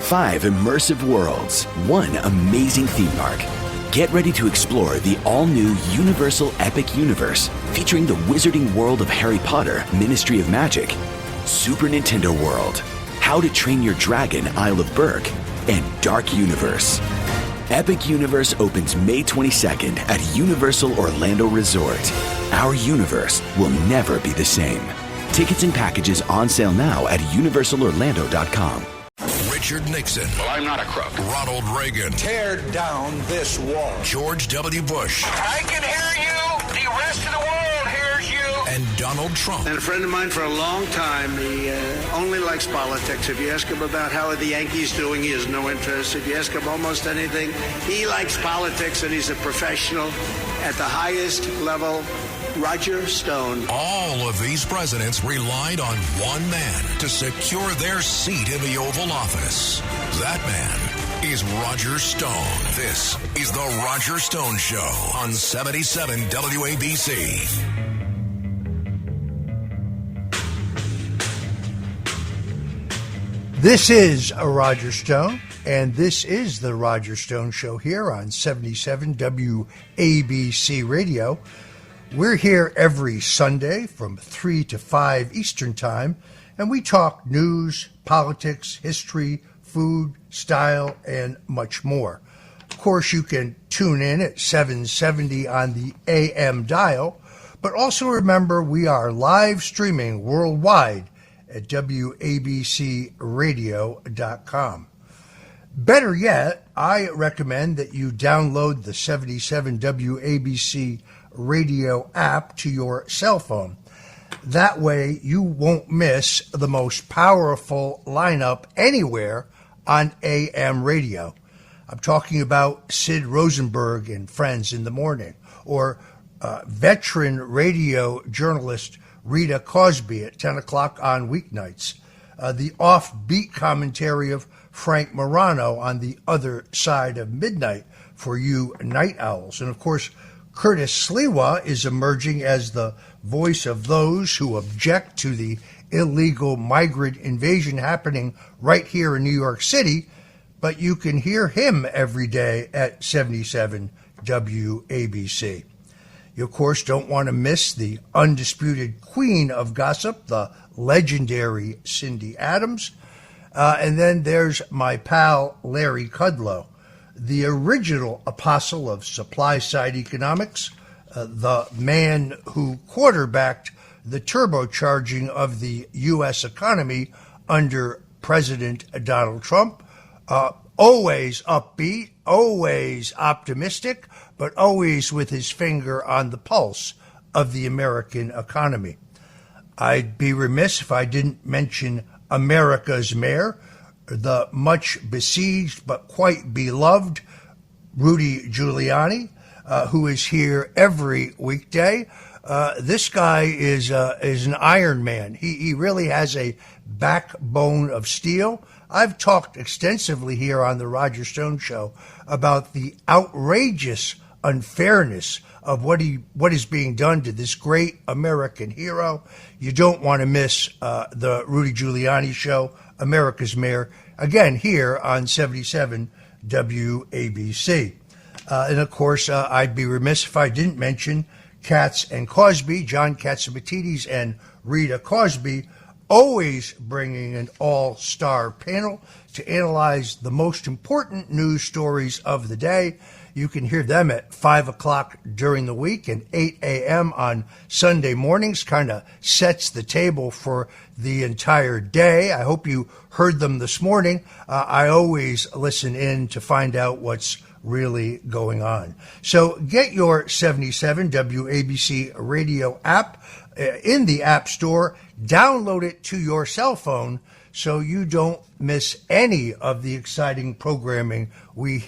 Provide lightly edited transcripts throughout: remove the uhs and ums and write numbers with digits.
5 immersive worlds, 1 amazing theme park. Get ready to explore the all-new Universal Epic Universe, featuring the wizarding world of Harry Potter, Ministry of Magic, Super Nintendo World, How to Train Your Dragon, Isle of Berk, and Dark Universe. Epic Universe opens May 22nd at Universal Orlando Resort. Our universe will never be the same. Tickets and packages on sale now at universalorlando.com. Richard Nixon. Well, I'm not a crook. Ronald Reagan. Tear down this wall. George W. Bush. I can hear you. The rest of the world hears you. And Donald Trump. And a friend of mine for a long time, he only likes politics. If you ask him about how are the Yankees doing, he has no interest. If you ask him almost anything, he likes politics, and he's a professional at the highest level. Roger Stone. All of these presidents relied on one man to secure their seat in the Oval Office. That man is Roger Stone. This is the Roger Stone Show on 77 WABC. This is a Roger Stone, and this is the Roger Stone Show here on 77 WABC Radio. We're here every Sunday from 3 to 5 Eastern Time, and we talk news, politics, history, food, style, and much more. Of course, you can tune in at 770 on the AM dial, but also remember we are live streaming worldwide at WABCRadio.com. Better yet, I recommend that you download the 77 WABC Radio app to your cell phone. That way you won't miss the most powerful lineup anywhere on AM radio. I'm talking about Sid Rosenberg and Friends in the Morning, or veteran radio journalist Rita Cosby at 10 o'clock on weeknights, the offbeat commentary of Frank Morano on the other side of midnight for you night owls, and of course Curtis Sliwa is emerging as the voice of those who object to the illegal migrant invasion happening right here in New York City, but you can hear him every day at 77 WABC. You, of course, don't want to miss the undisputed queen of gossip, the legendary Cindy Adams. And then there's my pal Larry Kudlow, the original apostle of supply-side economics, the man who quarterbacked the turbocharging of the U.S. economy under President Donald Trump. Always upbeat, always optimistic, but always with his finger on the pulse of the American economy. I'd be remiss if I didn't mention America's mayor, the much besieged but quite beloved Rudy Giuliani, who is here every weekday. This guy is an Iron Man. He really has a backbone of steel. I've talked extensively here on the Roger Stone Show about the outrageous unfairness of what is being done to this great American hero. You don't want to miss the Rudy Giuliani Show, America's Mayor, again here on 77 WABC. And of course, I'd be remiss if I didn't mention Katz and Cosby, John Catsimatidis and Rita Cosby, always bringing an all-star panel to analyze the most important news stories of the day. You can hear them at 5 o'clock during the week and 8 a.m. on Sunday mornings. Kind of sets the table for the entire day. I hope you heard them this morning. I always listen in to find out what's really going on. So get your 77 WABC radio app in the App Store. Download it to your cell phone so you don't miss any of the exciting programming we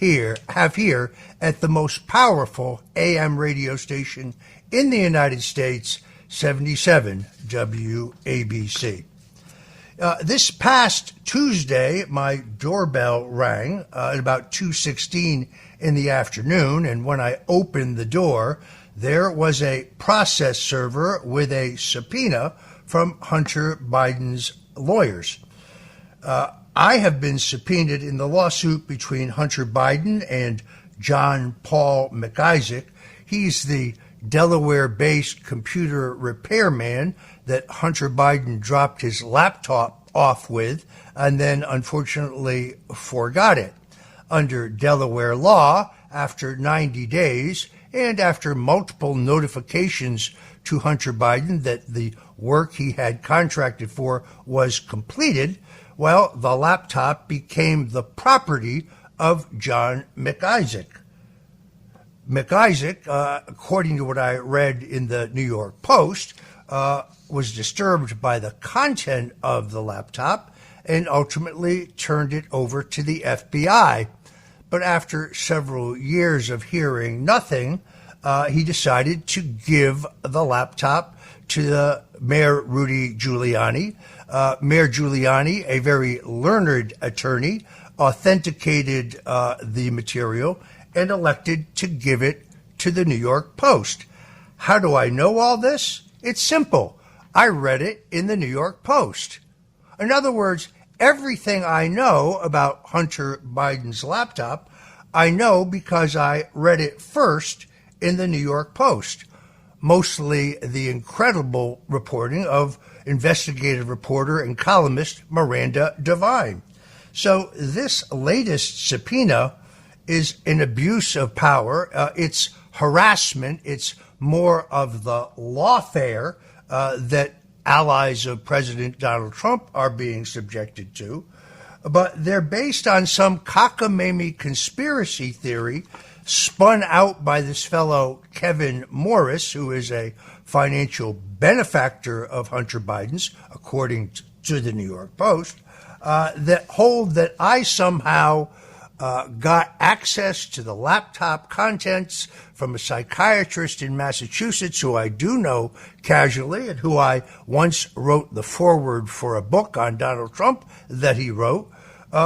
have here at the most powerful AM radio station in the United States, 77 WABC. This past Tuesday, my doorbell rang at about 2:16 in the afternoon, and when I opened the door, there was a process server with a subpoena from Hunter Biden's lawyers. I have been subpoenaed in the lawsuit between Hunter Biden and John Paul McIsaac. He's the Delaware-based computer repairman that Hunter Biden dropped his laptop off with and then unfortunately forgot it. Under Delaware law, after 90 days and after multiple notifications to Hunter Biden that the work he had contracted for was completed, well, the laptop became the property of John McIsaac. McIsaac, according to what I read in the New York Post, was disturbed by the content of the laptop and ultimately turned it over to the FBI. But after several years of hearing nothing, he decided to give the laptop to Mayor Rudy Giuliani. Mayor Giuliani, a very learned attorney, authenticated the material and elected to give it to the New York Post. How do I know all this? It's simple. I read it in the New York Post. In other words, everything I know about Hunter Biden's laptop, I know because I read it first in the New York Post. Mostly the incredible reporting of investigative reporter and columnist Miranda Devine. So this latest subpoena is an abuse of power. It's harassment. It's more of the lawfare that allies of President Donald Trump are being subjected to. But they're based on some cockamamie conspiracy theory spun out by this fellow Kevin Morris, who is a financial benefactor of Hunter Biden's, according to the New York Post, that hold that I somehow got access to the laptop contents from a psychiatrist in Massachusetts who I do know casually and who I once wrote the foreword for a book on Donald Trump that he wrote,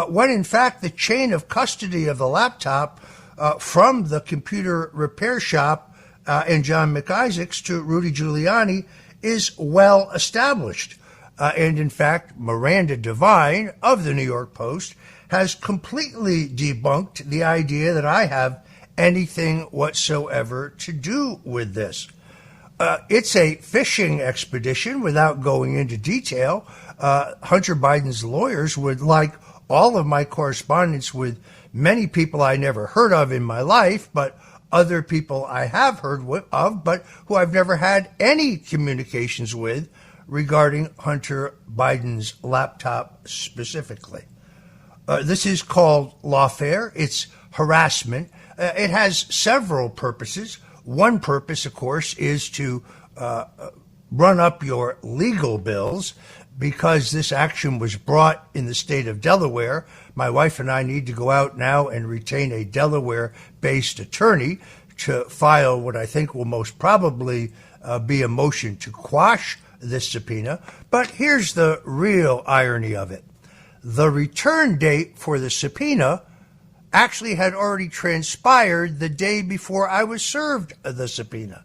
when in fact the chain of custody of the laptop from the computer repair shop and John McIsaac's to Rudy Giuliani is well established. And in fact, Miranda Devine of the New York Post has completely debunked the idea that I have anything whatsoever to do with this. It's a fishing expedition without going into detail. Hunter Biden's lawyers would like all of my correspondence with many people I never heard of in my life, but other people I have heard of, but who I've never had any communications with regarding Hunter Biden's laptop specifically. This is called lawfare. It's harassment. It has several purposes. One purpose, of course, is to run up your legal bills. Because this action was brought in the state of Delaware, my wife and I need to go out now and retain a Delaware-based attorney to file what I think will most probably be a motion to quash this subpoena. But here's the real irony of it. The return date for the subpoena actually had already transpired the day before I was served the subpoena.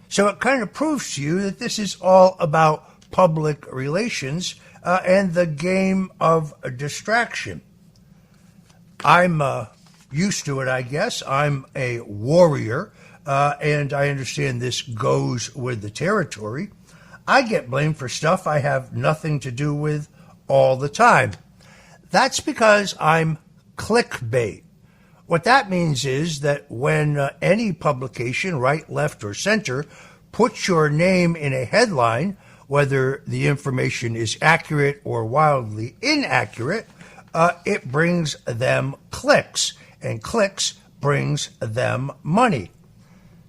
So it kind of proves to you that this is all about public relations and the game of distraction. I'm used to it, I guess. I'm a warrior, and I understand this goes with the territory. I get blamed for stuff I have nothing to do with all the time. That's because I'm clickbait. What that means is that when any publication, right, left, or center, puts your name in a headline, whether the information is accurate or wildly inaccurate, it brings them clicks, and clicks brings them money.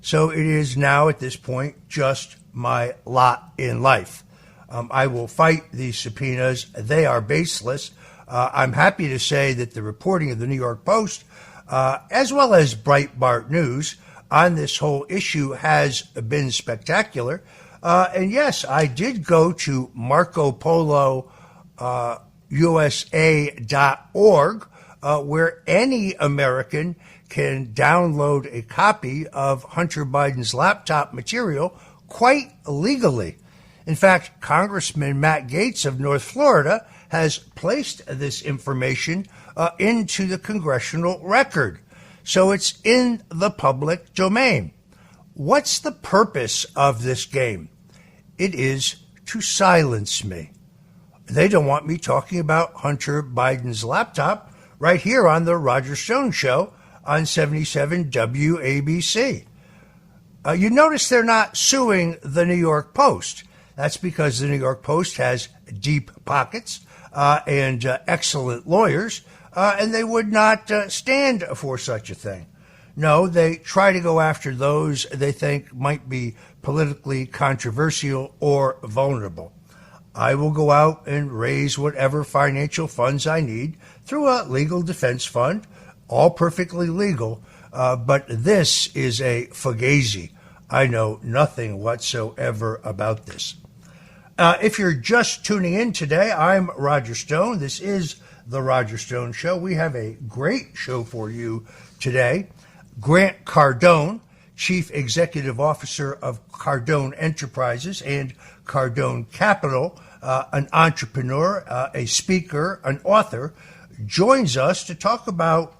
So it is now at this point just my lot in life. I will fight these subpoenas. They are baseless. I'm happy to say that the reporting of the New York Post, as well as Breitbart News, on this whole issue has been spectacular. And yes, I did go to MarcoPoloUSA.org, where any American can download a copy of Hunter Biden's laptop material quite legally. In fact, Congressman Matt Gaetz of North Florida has placed this information into the congressional record. So it's in the public domain. What's the purpose of this game? It is to silence me. They don't want me talking about Hunter Biden's laptop right here on the Roger Stone Show on 77 WABC. You notice they're not suing the New York Post. That's because the New York Post has deep pockets and excellent lawyers, and they would not stand for such a thing. No, they try to go after those they think might be politically controversial or vulnerable. I will go out and raise whatever financial funds I need through a legal defense fund, all perfectly legal, but this is a fugazi. I know nothing whatsoever about this. If you're just tuning in today, I'm Roger Stone. This is the Roger Stone Show. We have a great show for you today. Grant Cardone, Chief Executive Officer of Cardone Enterprises and Cardone Capital, an entrepreneur, a speaker, an author, joins us to talk about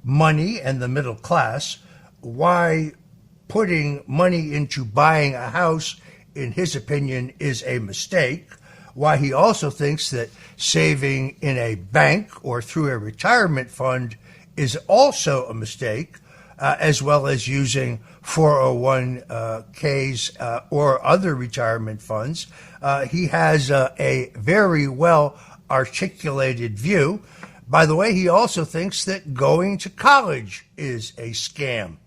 money and the middle class, why putting money into buying a house, in his opinion, is a mistake, why he also thinks that saving in a bank or through a retirement fund is also a mistake, as well as using 401ks or other retirement funds. He has a very well articulated view. By the way, he also thinks that going to college is a scam.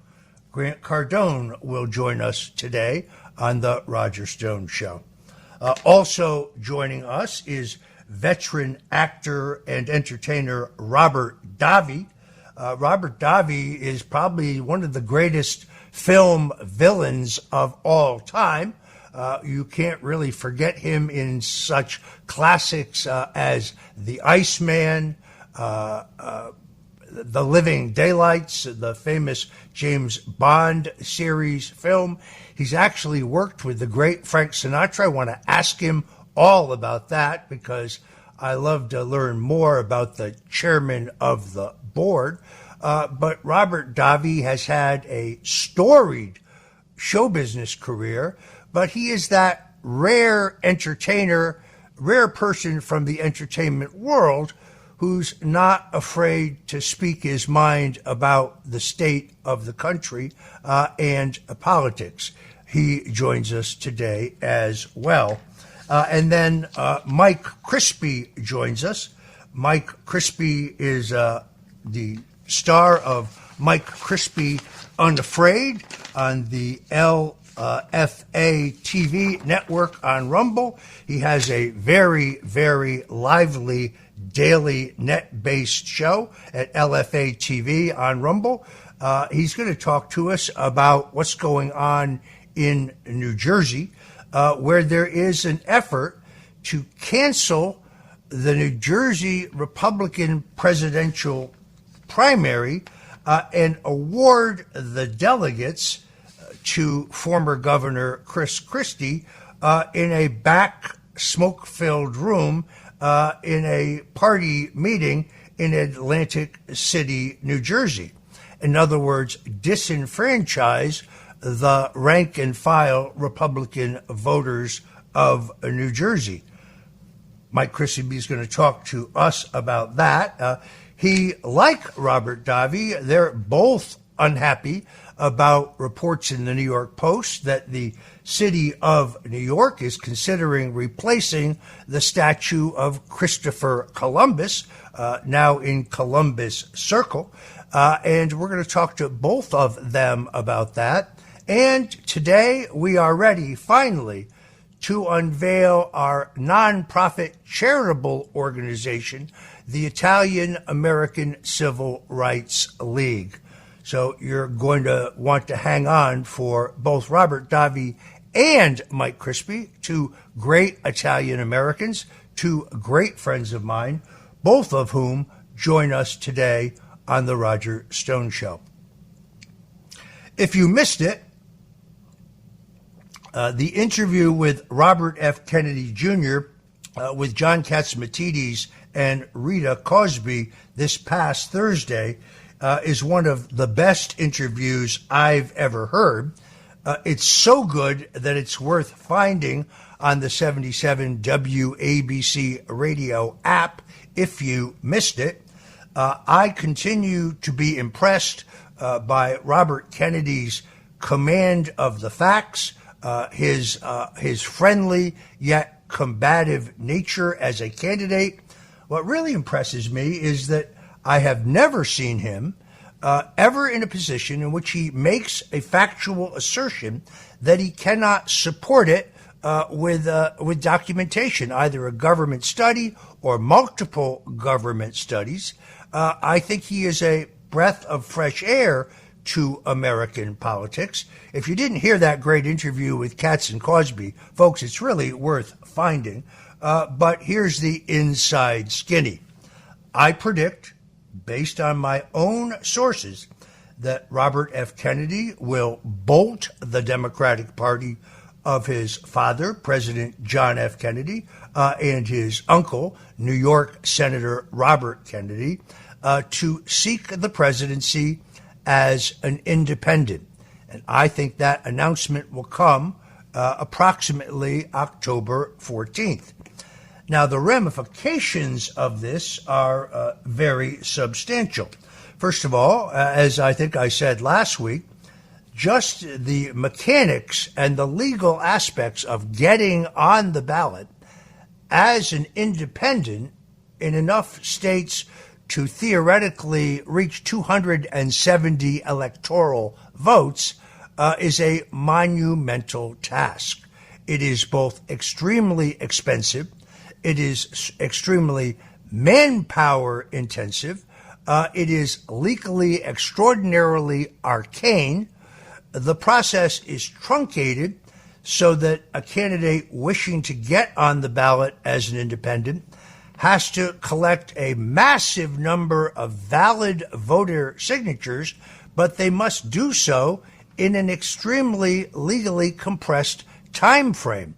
Grant Cardone will join us today on the Roger Stone Show. Also joining us is veteran actor and entertainer Robert Davi. Robert Davi is probably one of the greatest film villains of all time. You can't really forget him in such classics as The Iceman, The Living Daylights, the famous James Bond series film. He's actually worked with the great Frank Sinatra. I want to ask him all about that because I love to learn more about the chairman of the board. But Robert Davi has had a storied show business career, but he is that rare entertainer, rare person from the entertainment world who's not afraid to speak his mind about the state of the country and politics. He joins us today as well. And then Mike Crispi joins us. Mike Crispi is the star of Mike Crispi Unafraid on the LFA TV network on Rumble. He has a very, very lively daily net-based show at LFA TV on Rumble. He's going to talk to us about what's going on in New Jersey, where there is an effort to cancel the New Jersey Republican presidential primary and award the delegates to former Governor Chris Christie in a back smoke-filled room in a party meeting in Atlantic City, New Jersey. In other words, disenfranchise the rank-and-file Republican voters of New Jersey. Mike Crispi is going to talk to us about that. He, like Robert Davi, they're both unhappy about reports in the New York Post that the city of New York is considering replacing the statue of Christopher Columbus, now in Columbus Circle. And we're going to talk to both of them about that. And today we are ready, finally, to unveil our nonprofit charitable organization, the Italian American Civil Rights League. So you're going to want to hang on for both Robert Davi and Mike Crispi, two great Italian Americans, two great friends of mine, both of whom join us today on the Roger Stone Show. If you missed it, the interview with Robert F. Kennedy Jr. with John Catsimatidis and Rita Cosby this past Thursday is one of the best interviews I've ever heard. It's so good that it's worth finding on the 77 WABC radio app if you missed it. I continue to be impressed by Robert Kennedy's command of the facts, his friendly yet combative nature as a candidate. What really impresses me is that I have never seen him ever in a position in which he makes a factual assertion that he cannot support it with documentation, either a government study or multiple government studies. I think he is a breath of fresh air to American politics. If you didn't hear that great interview with Katz and Cosby, folks, it's really worth finding. But here's the inside skinny. I predict, based on my own sources, that Robert F. Kennedy will bolt the Democratic Party of his father, President John F. Kennedy, and his uncle, New York Senator Robert Kennedy, to seek the presidency as an independent. And I think that announcement will come approximately October 14th. Now, the ramifications of this are very substantial. First of all, as I think I said last week, just the mechanics and the legal aspects of getting on the ballot as an independent in enough states to theoretically reach 270 electoral votes is a monumental task. It is both extremely expensive, it is extremely manpower intensive, it is legally extraordinarily arcane. The process is truncated so that a candidate wishing to get on the ballot as an independent has to collect a massive number of valid voter signatures, but they must do so in an extremely legally compressed time frame.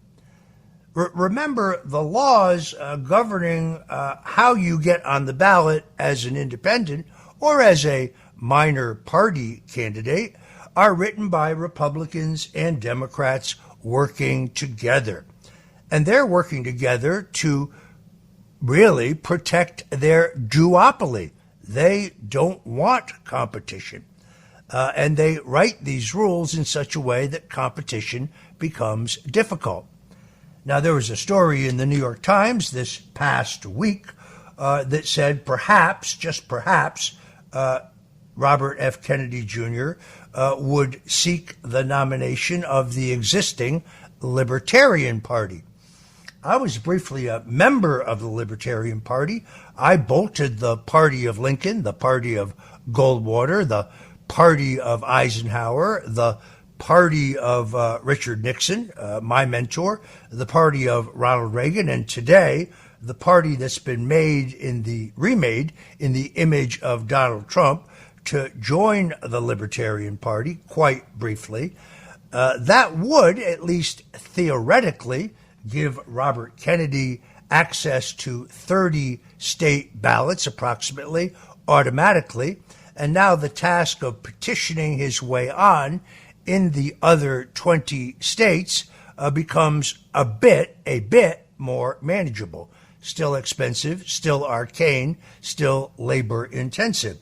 Remember, the laws governing how you get on the ballot as an independent or as a minor party candidate are written by Republicans and Democrats working together. And they're working together to really protect their duopoly. They don't want competition. And they write these rules in such a way that competition becomes difficult. Now, there was a story in the New York Times this past week that said perhaps, just perhaps, Robert F. Kennedy Jr. Would seek the nomination of the existing Libertarian Party. I was briefly a member of the Libertarian Party. I bolted the party of Lincoln, the party of Goldwater, the party of Eisenhower, the party of Richard Nixon, my mentor, the party of Ronald Reagan, and today the party that's been remade in the image of Donald Trump to join the Libertarian Party, quite briefly. That would, at least theoretically, give Robert Kennedy access to 30 state ballots, approximately, automatically. And now the task of petitioning his way on in the other 20 states becomes a bit more manageable. Still expensive, still arcane, still labor intensive.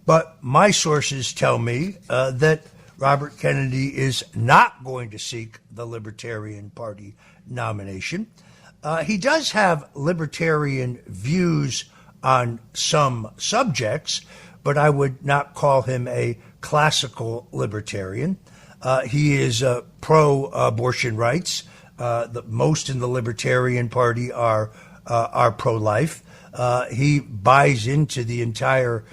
But my sources tell me that Robert Kennedy is not going to seek the Libertarian Party nomination. He does have libertarian views on some subjects, but I would not call him a classical libertarian. He is pro-abortion rights. Most in the Libertarian Party are pro-life. He buys into the entire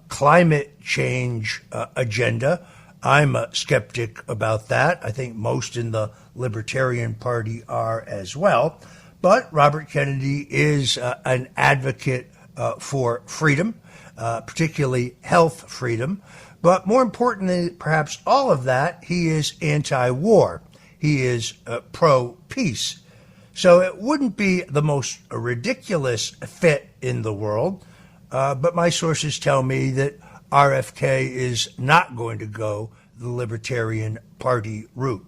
climate change agenda. I'm a skeptic about that. I think most in the Libertarian Party are as well. But Robert Kennedy is an advocate for freedom, particularly health freedom. But more important than perhaps all of that, he is anti-war. He is pro-peace. So it wouldn't be the most ridiculous fit in the world, but my sources tell me that RFK is not going to go the Libertarian Party route.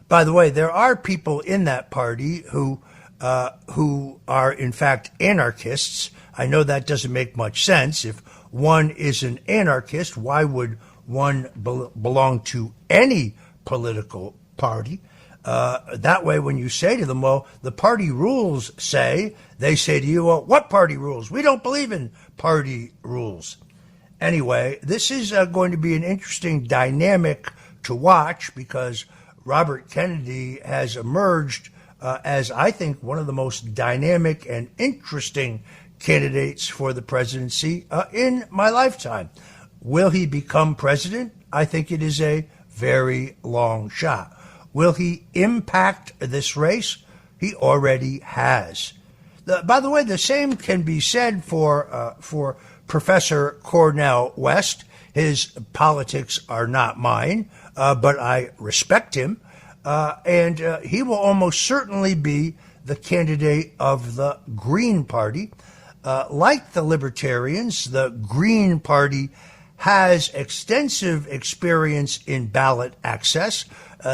By the way, there are people in that party who are in fact anarchists. I know that doesn't make much sense. If one is an anarchist, why would one belong to any political party? That way, when you say to them, well, the party rules say, they say to you, well, what party rules? We don't believe in party rules. Anyway, this is going to be an interesting dynamic to watch because Robert Kennedy has emerged as, I think, one of the most dynamic and interesting candidates for the presidency in my lifetime. Will he become president? I think it is a very long shot. Will he impact this race? He already has. By the way, the same can be said for Professor Cornel West. His politics are not mine, but I respect him, and he will almost certainly be the candidate of the Green Party. Like the Libertarians, the Green Party has extensive experience in ballot access.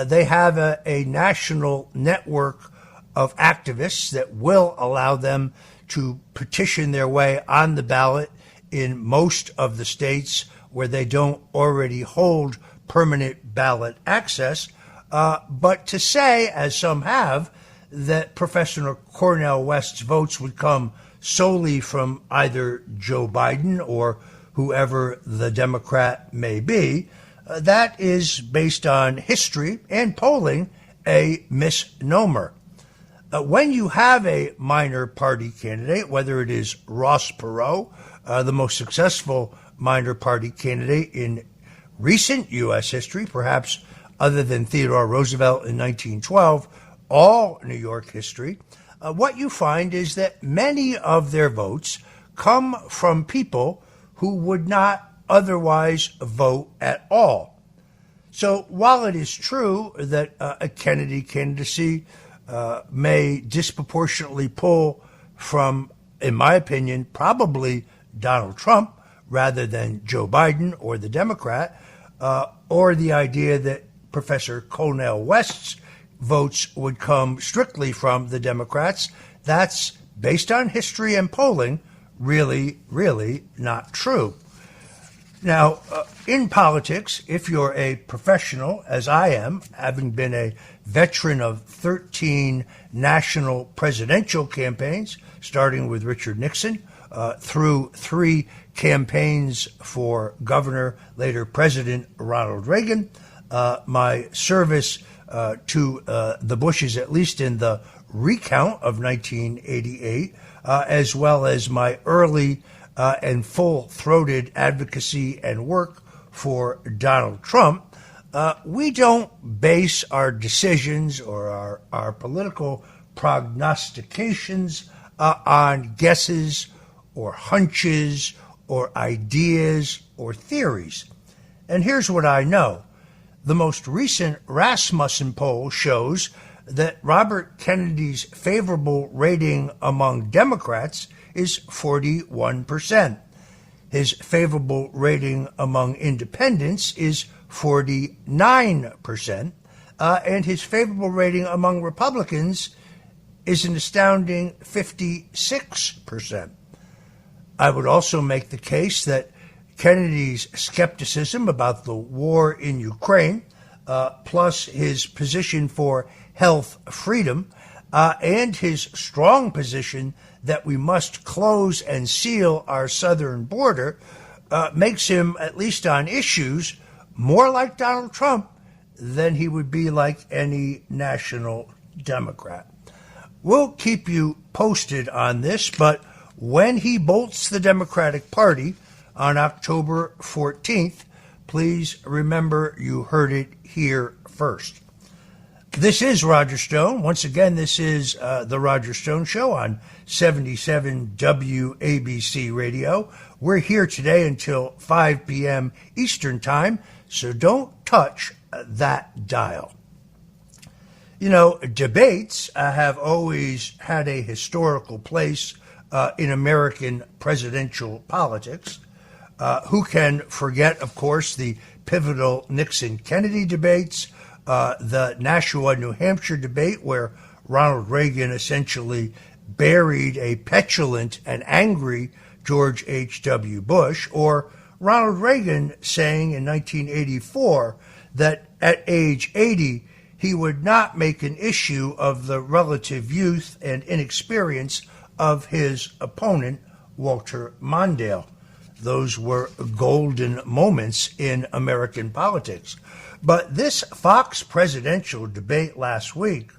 They have a national network of activists that will allow them to petition their way on the ballot in most of the states where they don't already hold permanent ballot access. But to say, as some have, that Professor Cornel West's votes would come solely from either Joe Biden or whoever the Democrat may be, that is, based on history and polling, a misnomer. When you have a minor party candidate, whether it is Ross Perot, the most successful minor party candidate in recent U.S. history, perhaps other than Theodore Roosevelt in 1912, all New York history, what you find is that many of their votes come from people who would not otherwise vote at all. So while it is true that a Kennedy candidacy may disproportionately pull from, in my opinion, probably Donald Trump rather than Joe Biden or the Democrat, or the idea that Professor Cornel West's votes would come strictly from the Democrats, that's, based on history and polling, really, really not true. Now, in politics, if you're a professional, as I am, having been a veteran of 13 national presidential campaigns, starting with Richard Nixon, through 3 campaigns for governor, later President Ronald Reagan, my service to the Bushes, at least in the recount of 1988, as well as my early and full-throated advocacy and work for Donald Trump, we don't base our decisions or our political prognostications on guesses or hunches or ideas or theories. And here's what I know. The most recent Rasmussen poll shows that Robert Kennedy's favorable rating among Democrats is 41%. His favorable rating among independents is 49%, and his favorable rating among Republicans is an astounding 56%. I would also make the case that Kennedy's skepticism about the war in Ukraine, plus his position for health freedom, and his strong position that we must close and seal our southern border, makes him, at least on issues, more like Donald Trump than he would be like any national Democrat. We'll keep you posted on this, but when he bolts the Democratic Party on October 14th, please remember you heard it here first. This is Roger Stone. Once again, this is the Roger Stone Show on 77 WABC Radio. We're here today until 5 p.m. Eastern Time, so don't touch that dial. You know, debates have always had a historical place in American presidential politics. Who can forget, of course, the pivotal Nixon-Kennedy debates, the Nashua, New Hampshire debate, where Ronald Reagan essentially buried a petulant and angry George H.W. Bush, or Ronald Reagan saying in 1984 that at age 80, he would not make an issue of the relative youth and inexperience of his opponent, Walter Mondale. Those were golden moments in American politics. But this Fox presidential debate last week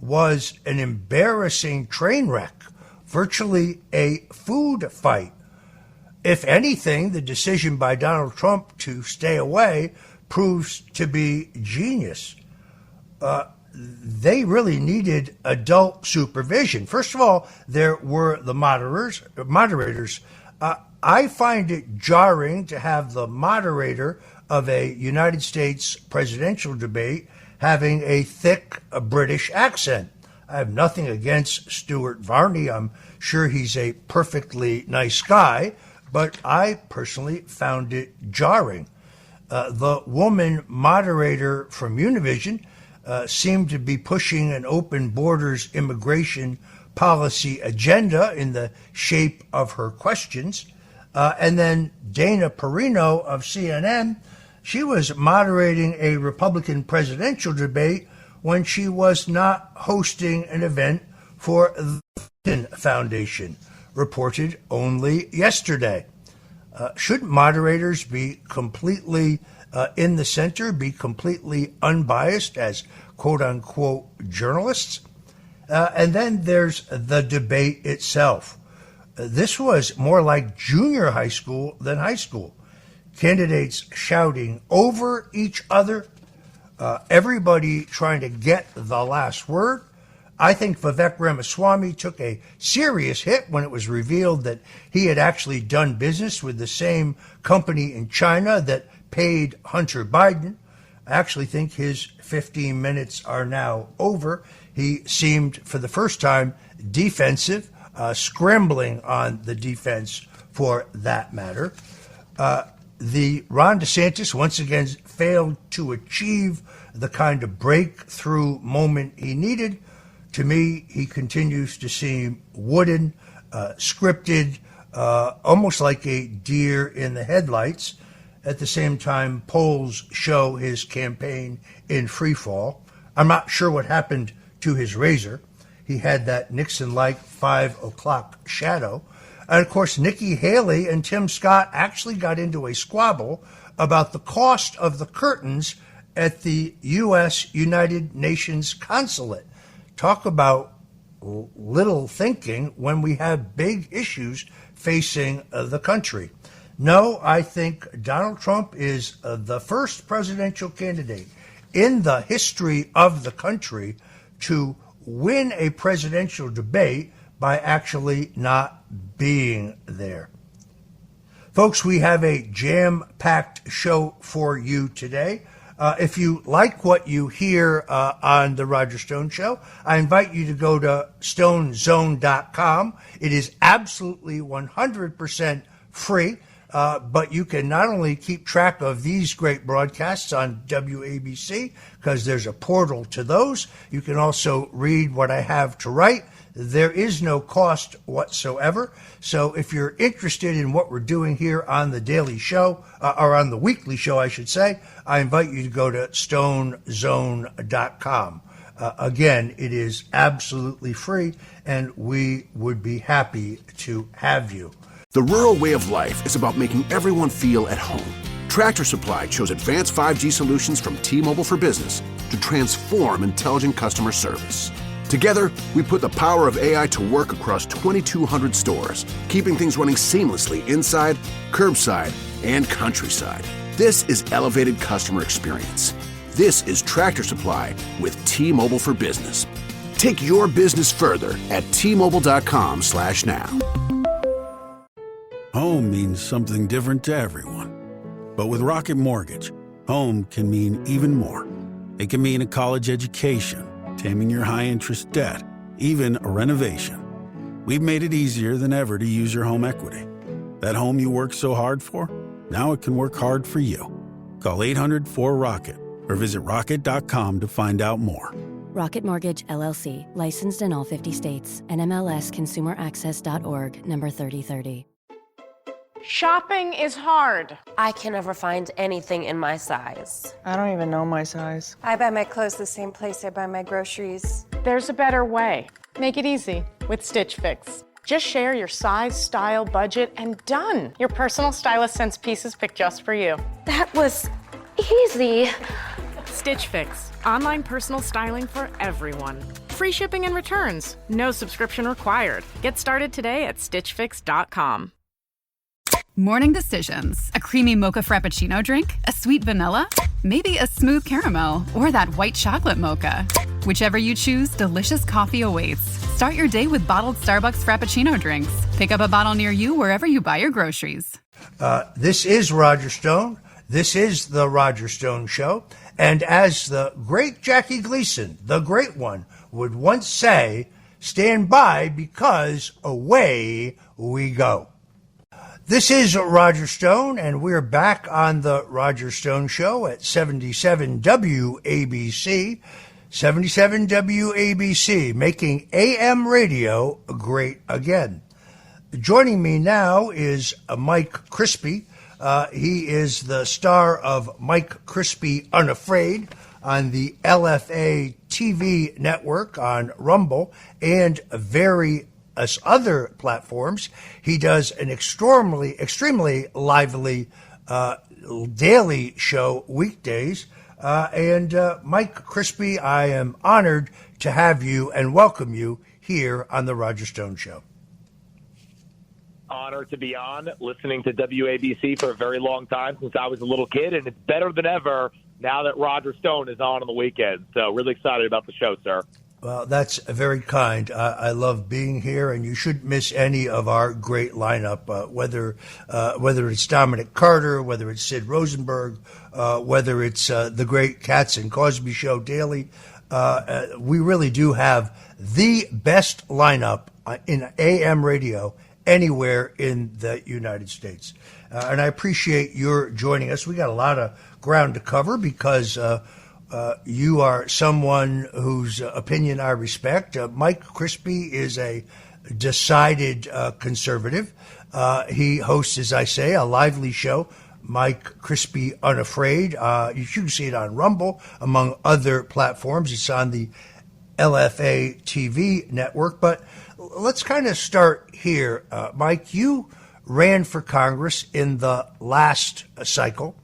was an embarrassing train wreck, virtually a food fight. If anything, the decision by Donald Trump to stay away proves to be genius. They really needed adult supervision. First of all, there were the moderators. I find it jarring to have the moderator of a United States presidential debate having a thick British accent. I have nothing against Stuart Varney. I'm sure he's a perfectly nice guy, but I personally found it jarring. The woman moderator from Univision seemed to be pushing an open borders immigration policy agenda in the shape of her questions. And then Dana Perino of CNN, she was moderating a Republican presidential debate when she was not hosting an event for the Clinton Foundation, reported only yesterday. Shouldn't moderators be completely in the center, be completely unbiased as quote-unquote journalists? And then there's the debate itself. This was more like junior high school than high school. Candidates shouting over each other, everybody trying to get the last word. I think Vivek Ramaswamy took a serious hit when it was revealed that he had actually done business with the same company in China that paid Hunter Biden. I actually think his 15 minutes are now over. He seemed, for the first time, defensive, scrambling on the defense for that matter. The Ron DeSantis once again failed to achieve the kind of breakthrough moment he needed. To me, he continues to seem wooden, scripted, almost like a deer in the headlights. At the same time, polls show his campaign in free fall. I'm not sure what happened to his razor. He had that Nixon-like 5 o'clock shadow. And of course, Nikki Haley and Tim Scott actually got into a squabble about the cost of the curtains at the U.S. United Nations consulate. Talk about little thinking when we have big issues facing the country. No, I think Donald Trump is the first presidential candidate in the history of the country to win a presidential debate by actually not being there. Folks, we have a jam-packed show for you today. If you like what you hear on The Roger Stone Show, I invite you to go to stonezone.com. It is absolutely 100% free, but you can not only keep track of these great broadcasts on WABC, because there's a portal to those, you can also read what I have to write. There is no cost whatsoever. So if you're interested in what we're doing here on the daily show, or on the weekly show, I should say, I invite you to go to stonezone.com. Again, it is absolutely free, and we would be happy to have you. The rural way of life is about making everyone feel at home. Tractor Supply chose advanced 5G solutions from T-Mobile for Business to transform intelligent customer service. Together, we put the power of AI to work across 2,200 stores, keeping things running seamlessly inside, curbside, and countryside. This is elevated customer experience. This is Tractor Supply with T-Mobile for Business. Take your business further at T-Mobile.com/now. Home means something different to everyone. But with Rocket Mortgage, home can mean even more. It can mean a college education, taming your high-interest debt, even a renovation. We've made it easier than ever to use your home equity. That home you worked so hard for, now it can work hard for you. Call 800-4ROCKET or visit rocket.com to find out more. Rocket Mortgage, LLC. Licensed in all 50 states. NMLSConsumerAccess.org, number 3030. Shopping is hard. I can never find anything in my size. I don't even know my size. I buy my clothes the same place I buy my groceries. There's a better way. Make it easy with Stitch Fix. Just share your size, style, budget, and done. Your personal stylist sends pieces picked just for you. That was easy. Stitch Fix. Online personal styling for everyone. Free shipping and returns. No subscription required. Get started today at StitchFix.com. Morning decisions. A creamy mocha frappuccino drink? A sweet vanilla? Maybe a smooth caramel? Or that white chocolate mocha? Whichever you choose, delicious coffee awaits. Start your day with bottled Starbucks Frappuccino drinks. Pick up a bottle near you wherever you buy your groceries. This is Roger Stone. This is The Roger Stone Show. And as the great Jackie Gleason, the great one, would once say, stand by because away we go. This is Roger Stone, and we're back on The Roger Stone Show at 77 WABC. 77 WABC, making AM radio great again. Joining me now is Mike Crispi. He is the star of Mike Crispi Unafraid on the LFA TV network on Rumble and various other platforms. He does an extremely lively daily show weekdays. Mike Crispi, I am honored to have you and welcome you here on the Roger Stone Show. Honored to be on, listening to WABC for a very long time since I was a little kid, and it's better than ever now that Roger Stone is on the weekend. So really excited about the show, sir. Well, that's very kind. I love being here, and you shouldn't miss any of our great lineup, whether it's Dominic Carter, whether it's Sid Rosenberg, whether it's the great Katz and Cosby Show daily. We really do have the best lineup in AM radio anywhere in the United States. And I appreciate your joining us. We got a lot of ground to cover because you are someone whose opinion I respect. Mike Crispi is a decided conservative. He hosts, as I say, a lively show, Mike Crispi Unafraid. You can see it on Rumble, among other platforms. It's on the LFA TV network. But let's kind of start here. Mike, you ran for Congress in the last cycle.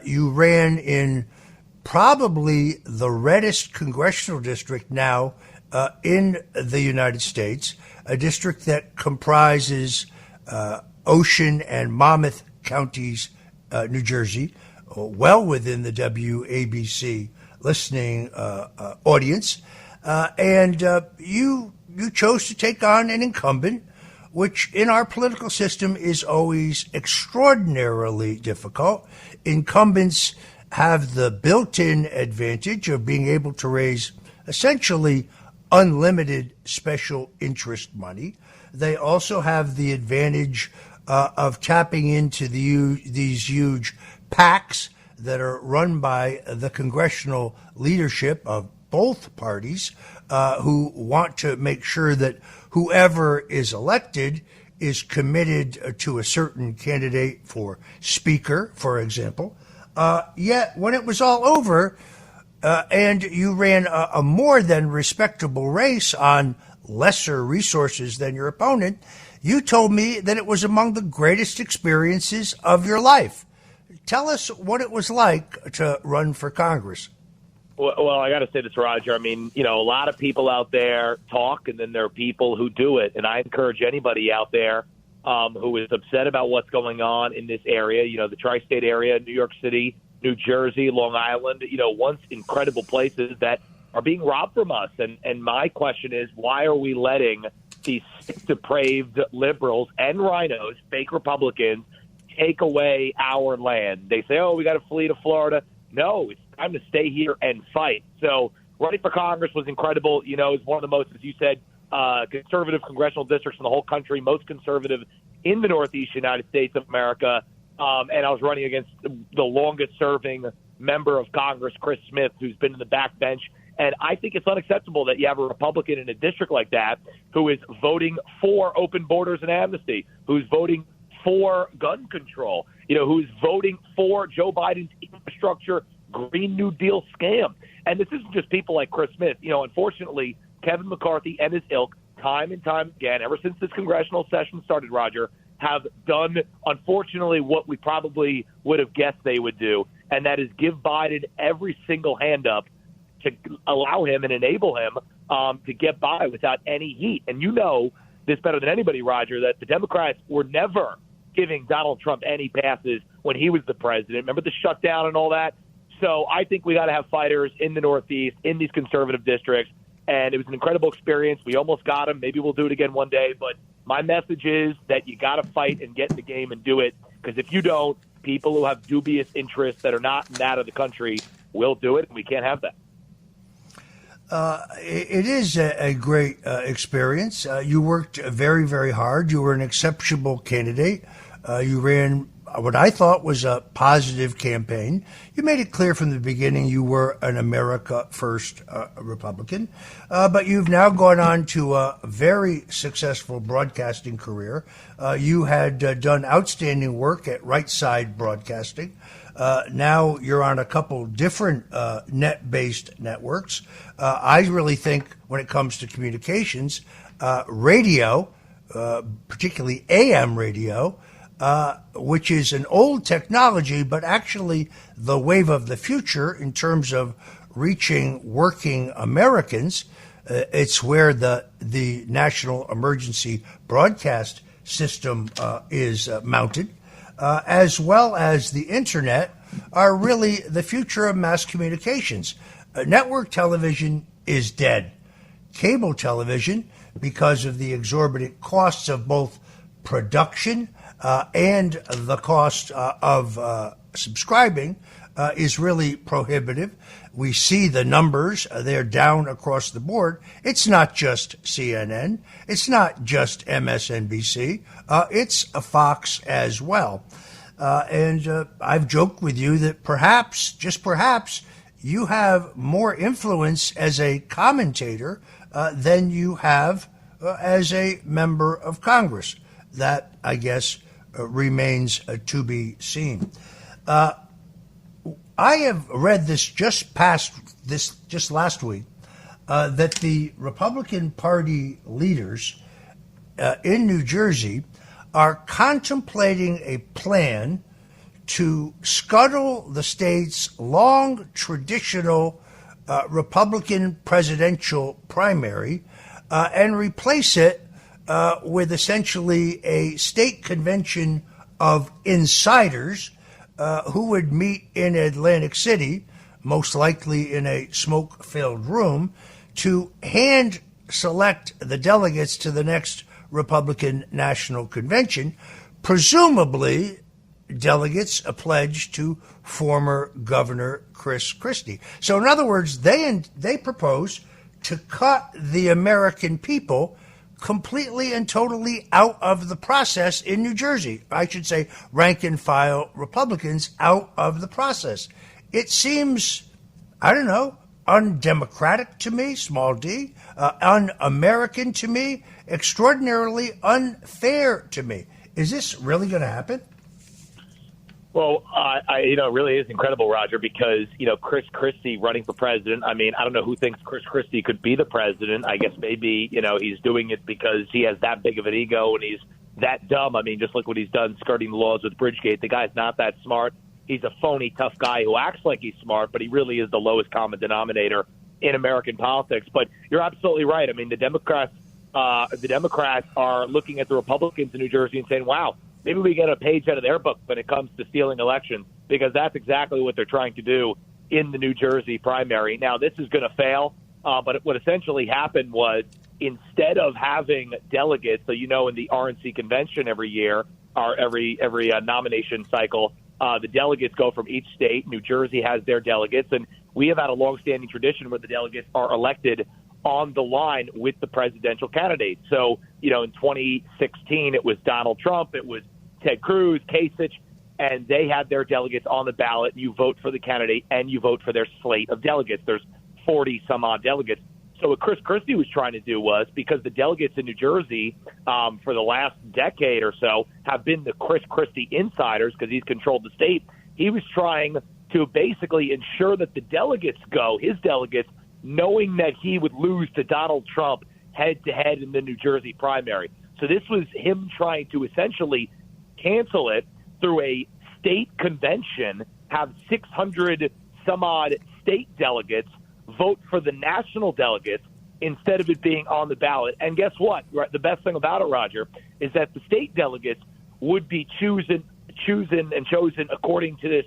You ran in probably the reddest congressional district now in the United States, a district that comprises Ocean and Monmouth counties, New Jersey, well within the WABC listening audience. And you chose to take on an incumbent, which in our political system is always extraordinarily difficult. Incumbents have the built-in advantage of being able to raise essentially unlimited special interest money. They also have the advantage of tapping into these huge PACs that are run by the congressional leadership of both parties, who want to make sure that whoever is elected is committed to a certain candidate for speaker, for example. Yet when it was all over, and you ran a more than respectable race on lesser resources than your opponent, you told me that it was among the greatest experiences of your life. Tell us what it was like to run for Congress. Well, I got to say this, Roger. I mean, a lot of people out there talk, and then there are people who do it. And I encourage anybody out there who is upset about what's going on in this area, the tri-state area, New York City, New Jersey, Long Island, once incredible places that are being robbed from us. And my question is, why are we letting these sick, depraved liberals and rhinos, fake Republicans, take away our land? They say, we got to flee to Florida. No, it's time to stay here and fight. So running for Congress was incredible. You know, it's one of the most, as you said, conservative congressional districts in the whole country, most conservative in the Northeast United States of America. And I was running against the longest-serving member of Congress, Chris Smith, who's been in the backbench. And I think it's unacceptable that you have a Republican in a district like that who is voting for open borders and amnesty, who's voting for gun control, who's voting for Joe Biden's infrastructure Green New Deal scam. And this isn't just people like Chris Smith. Unfortunately, Kevin McCarthy and his ilk, time and time again, ever since this congressional session started, Roger, have done, unfortunately, what we probably would have guessed they would do, and that is give Biden every single hand up to allow him and enable him to get by without any heat. And you know this better than anybody, Roger, that the Democrats were never giving Donald Trump any passes when he was the president. Remember the shutdown and all that? So I think we got to have fighters in the Northeast, in these conservative districts, and it was an incredible experience. We almost got him. Maybe we'll do it again one day, but my message is that you got to fight and get in the game and do it, because if you don't, people who have dubious interests that are not in that of the country will do it, and we can't have that. It is a great experience. You worked very, very hard. You were an exceptional candidate. You ran what I thought was a positive campaign. You made it clear from the beginning you were an America First Republican, but you've now gone on to a very successful broadcasting career. You had done outstanding work at Right Side Broadcasting. Now you're on a couple different net-based networks. I really think when it comes to communications, radio, particularly AM radio, which is an old technology, but actually the wave of the future in terms of reaching working Americans. It's where the National Emergency Broadcast System is mounted, as well as the Internet, are really the future of mass communications. Network television is dead. Cable television, because of the exorbitant costs of both production and the cost of subscribing, is really prohibitive. We see the numbers. They're down across the board. It's not just CNN. It's not just MSNBC. It's a Fox as well. And I've joked with you that perhaps, just perhaps, you have more influence as a commentator than you have as a member of Congress. That, I guess, remains to be seen. I have read this just last week, that the Republican Party leaders in New Jersey are contemplating a plan to scuttle the state's long traditional Republican presidential primary and replace it with essentially a state convention of insiders who would meet in Atlantic City, most likely in a smoke-filled room, to hand select the delegates to the next Republican National Convention, presumably delegates pledged to former Governor Chris Christie. So in other words, they propose to cut the American people completely and totally out of the process in New Jersey. I should say rank and file Republicans out of the process. It seems, I don't know, undemocratic to me, small d, un-American to me, extraordinarily unfair to me. Is this really going to happen? Well, it really is incredible, Roger, because, Chris Christie running for president. I mean, I don't know who thinks Chris Christie could be the president. I guess maybe, he's doing it because he has that big of an ego and he's that dumb. I mean, just look what he's done skirting the laws with Bridgegate. The guy's not that smart. He's a phony, tough guy who acts like he's smart, but he really is the lowest common denominator in American politics. But you're absolutely right. I mean, the Democrats are looking at the Republicans in New Jersey and saying, wow, maybe we get a page out of their book when it comes to stealing elections, because that's exactly what they're trying to do in the New Jersey primary. Now, this is going to fail, but what essentially happened was instead of having delegates, so in the RNC convention every year, or every nomination cycle, the delegates go from each state. New Jersey has their delegates, and we have had a longstanding tradition where the delegates are elected on the line with the presidential candidate. So, in 2016, it was Donald Trump, it was Ted Cruz, Kasich, and they had their delegates on the ballot. You vote for the candidate and you vote for their slate of delegates. There's 40 some odd delegates. So what Chris Christie was trying to do was, because the delegates in New Jersey for the last decade or so have been the Chris Christie insiders because he's controlled the state, he was trying to basically ensure that the delegates go, his delegates, knowing that he would lose to Donald Trump head-to-head in the New Jersey primary. So this was him trying to essentially cancel it through a state convention, have 600 some odd state delegates vote for the national delegates instead of it being on the ballot. And guess what? The best thing about it, Roger, is that the state delegates would be chosen according to this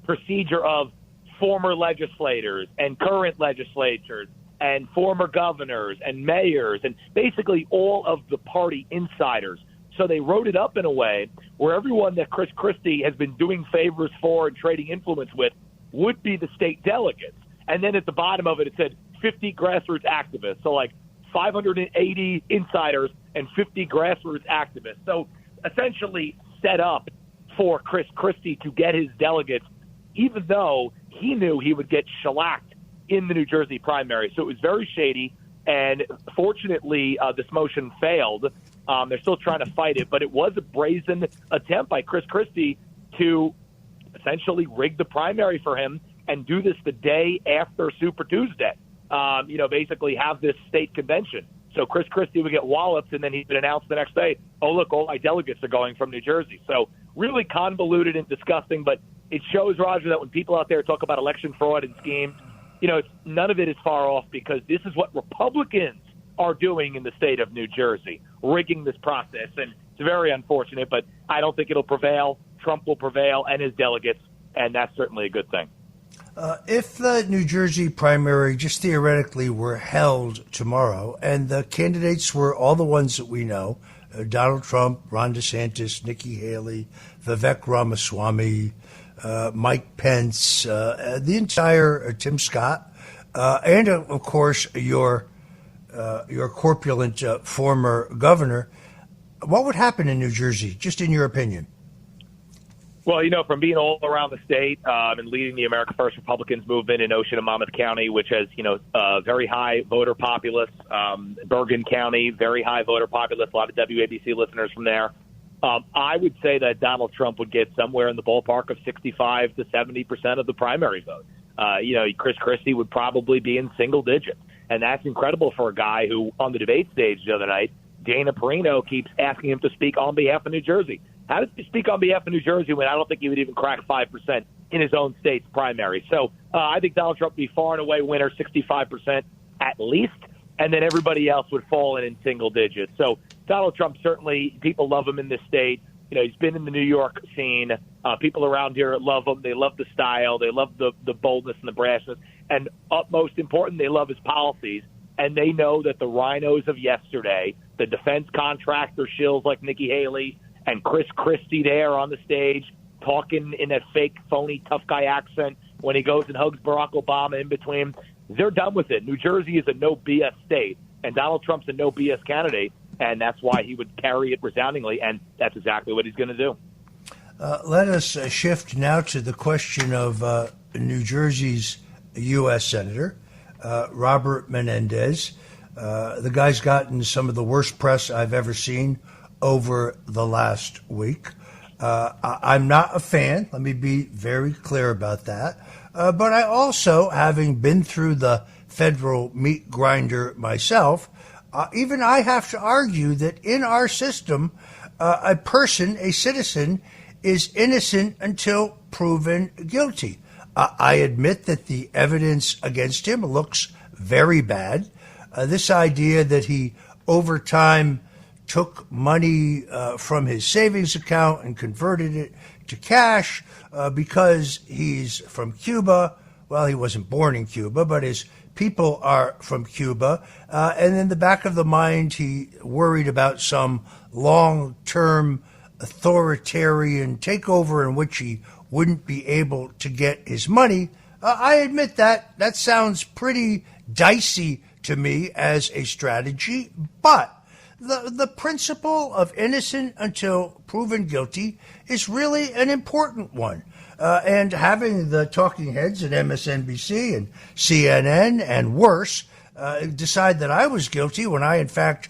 procedure of former legislators and current legislators and former governors and mayors and basically all of the party insiders. So they wrote it up in a way where everyone that Chris Christie has been doing favors for and trading influence with would be the state delegates. And then at the bottom of it, it said 50 grassroots activists. So like 580 insiders and 50 grassroots activists. So essentially set up for Chris Christie to get his delegates, even though he knew he would get shellacked in the New Jersey primary. So it was very shady. And fortunately, this motion failed. They're still trying to fight it, but it was a brazen attempt by Chris Christie to essentially rig the primary for him and do this the day after Super Tuesday. Basically have this state convention. So Chris Christie would get walloped, and then he would announce the next day, oh, look, all my delegates are going from New Jersey. So really convoluted and disgusting, but it shows, Roger, that when people out there talk about election fraud and schemes, none of it is far off, because this is what Republicans are doing in the state of New Jersey, rigging this process. And it's very unfortunate, but I don't think it'll prevail. Trump will prevail and his delegates, and that's certainly a good thing. If the New Jersey primary just theoretically were held tomorrow and the candidates were all the ones that we know, Donald Trump, Ron DeSantis, Nikki Haley, Vivek Ramaswamy, Mike Pence, the entire Tim Scott, and of course your corpulent former governor, what would happen in New Jersey, just in your opinion? Well, from being all around the state and leading the America First Republicans movement in Ocean and Monmouth County, which has, very high voter populace, Bergen County, very high voter populace, a lot of WABC listeners from there. I would say that Donald Trump would get somewhere in the ballpark of 65 to 70% of the primary vote. Chris Christie would probably be in single digits. And that's incredible for a guy who, on the debate stage the other night, Dana Perino keeps asking him to speak on behalf of New Jersey. How does he speak on behalf of New Jersey when I don't think he would even crack 5% in his own state's primary? So I think Donald Trump would be far and away winner, 65% at least, and then everybody else would fall in single digits. So Donald Trump, certainly, people love him in this state. He's been in the New York scene. People around here love him. They love the style. They love the boldness and the brashness. And most important, they love his policies. And they know that the rhinos of yesterday, the defense contractor shills like Nikki Haley and Chris Christie there on the stage talking in that fake, phony, tough guy accent when he goes and hugs Barack Obama in between, they're done with it. New Jersey is a no BS state, and Donald Trump's a no BS candidate, and that's why he would carry it resoundingly, and that's exactly what he's going to do. Let us shift now to the question of New Jersey's U.S. Senator, Robert Menendez. The guy's gotten some of the worst press I've ever seen over the last week. I'm not a fan. Let me be very clear about that. But I also, having been through the federal meat grinder myself, even I have to argue that in our system, a citizen, is innocent until proven guilty. I admit that the evidence against him looks very bad. This idea that he, over time, took money from his savings account and converted it to cash because he's from Cuba. Well, he wasn't born in Cuba, but his people are from Cuba. And in the back of the mind, he worried about some long-term authoritarian takeover in which he wouldn't be able to get his money I admit that sounds pretty dicey to me as a strategy, but the principle of innocent until proven guilty is really an important one. And having the talking heads at MSNBC and CNN and worse decide that I was guilty when I, in fact,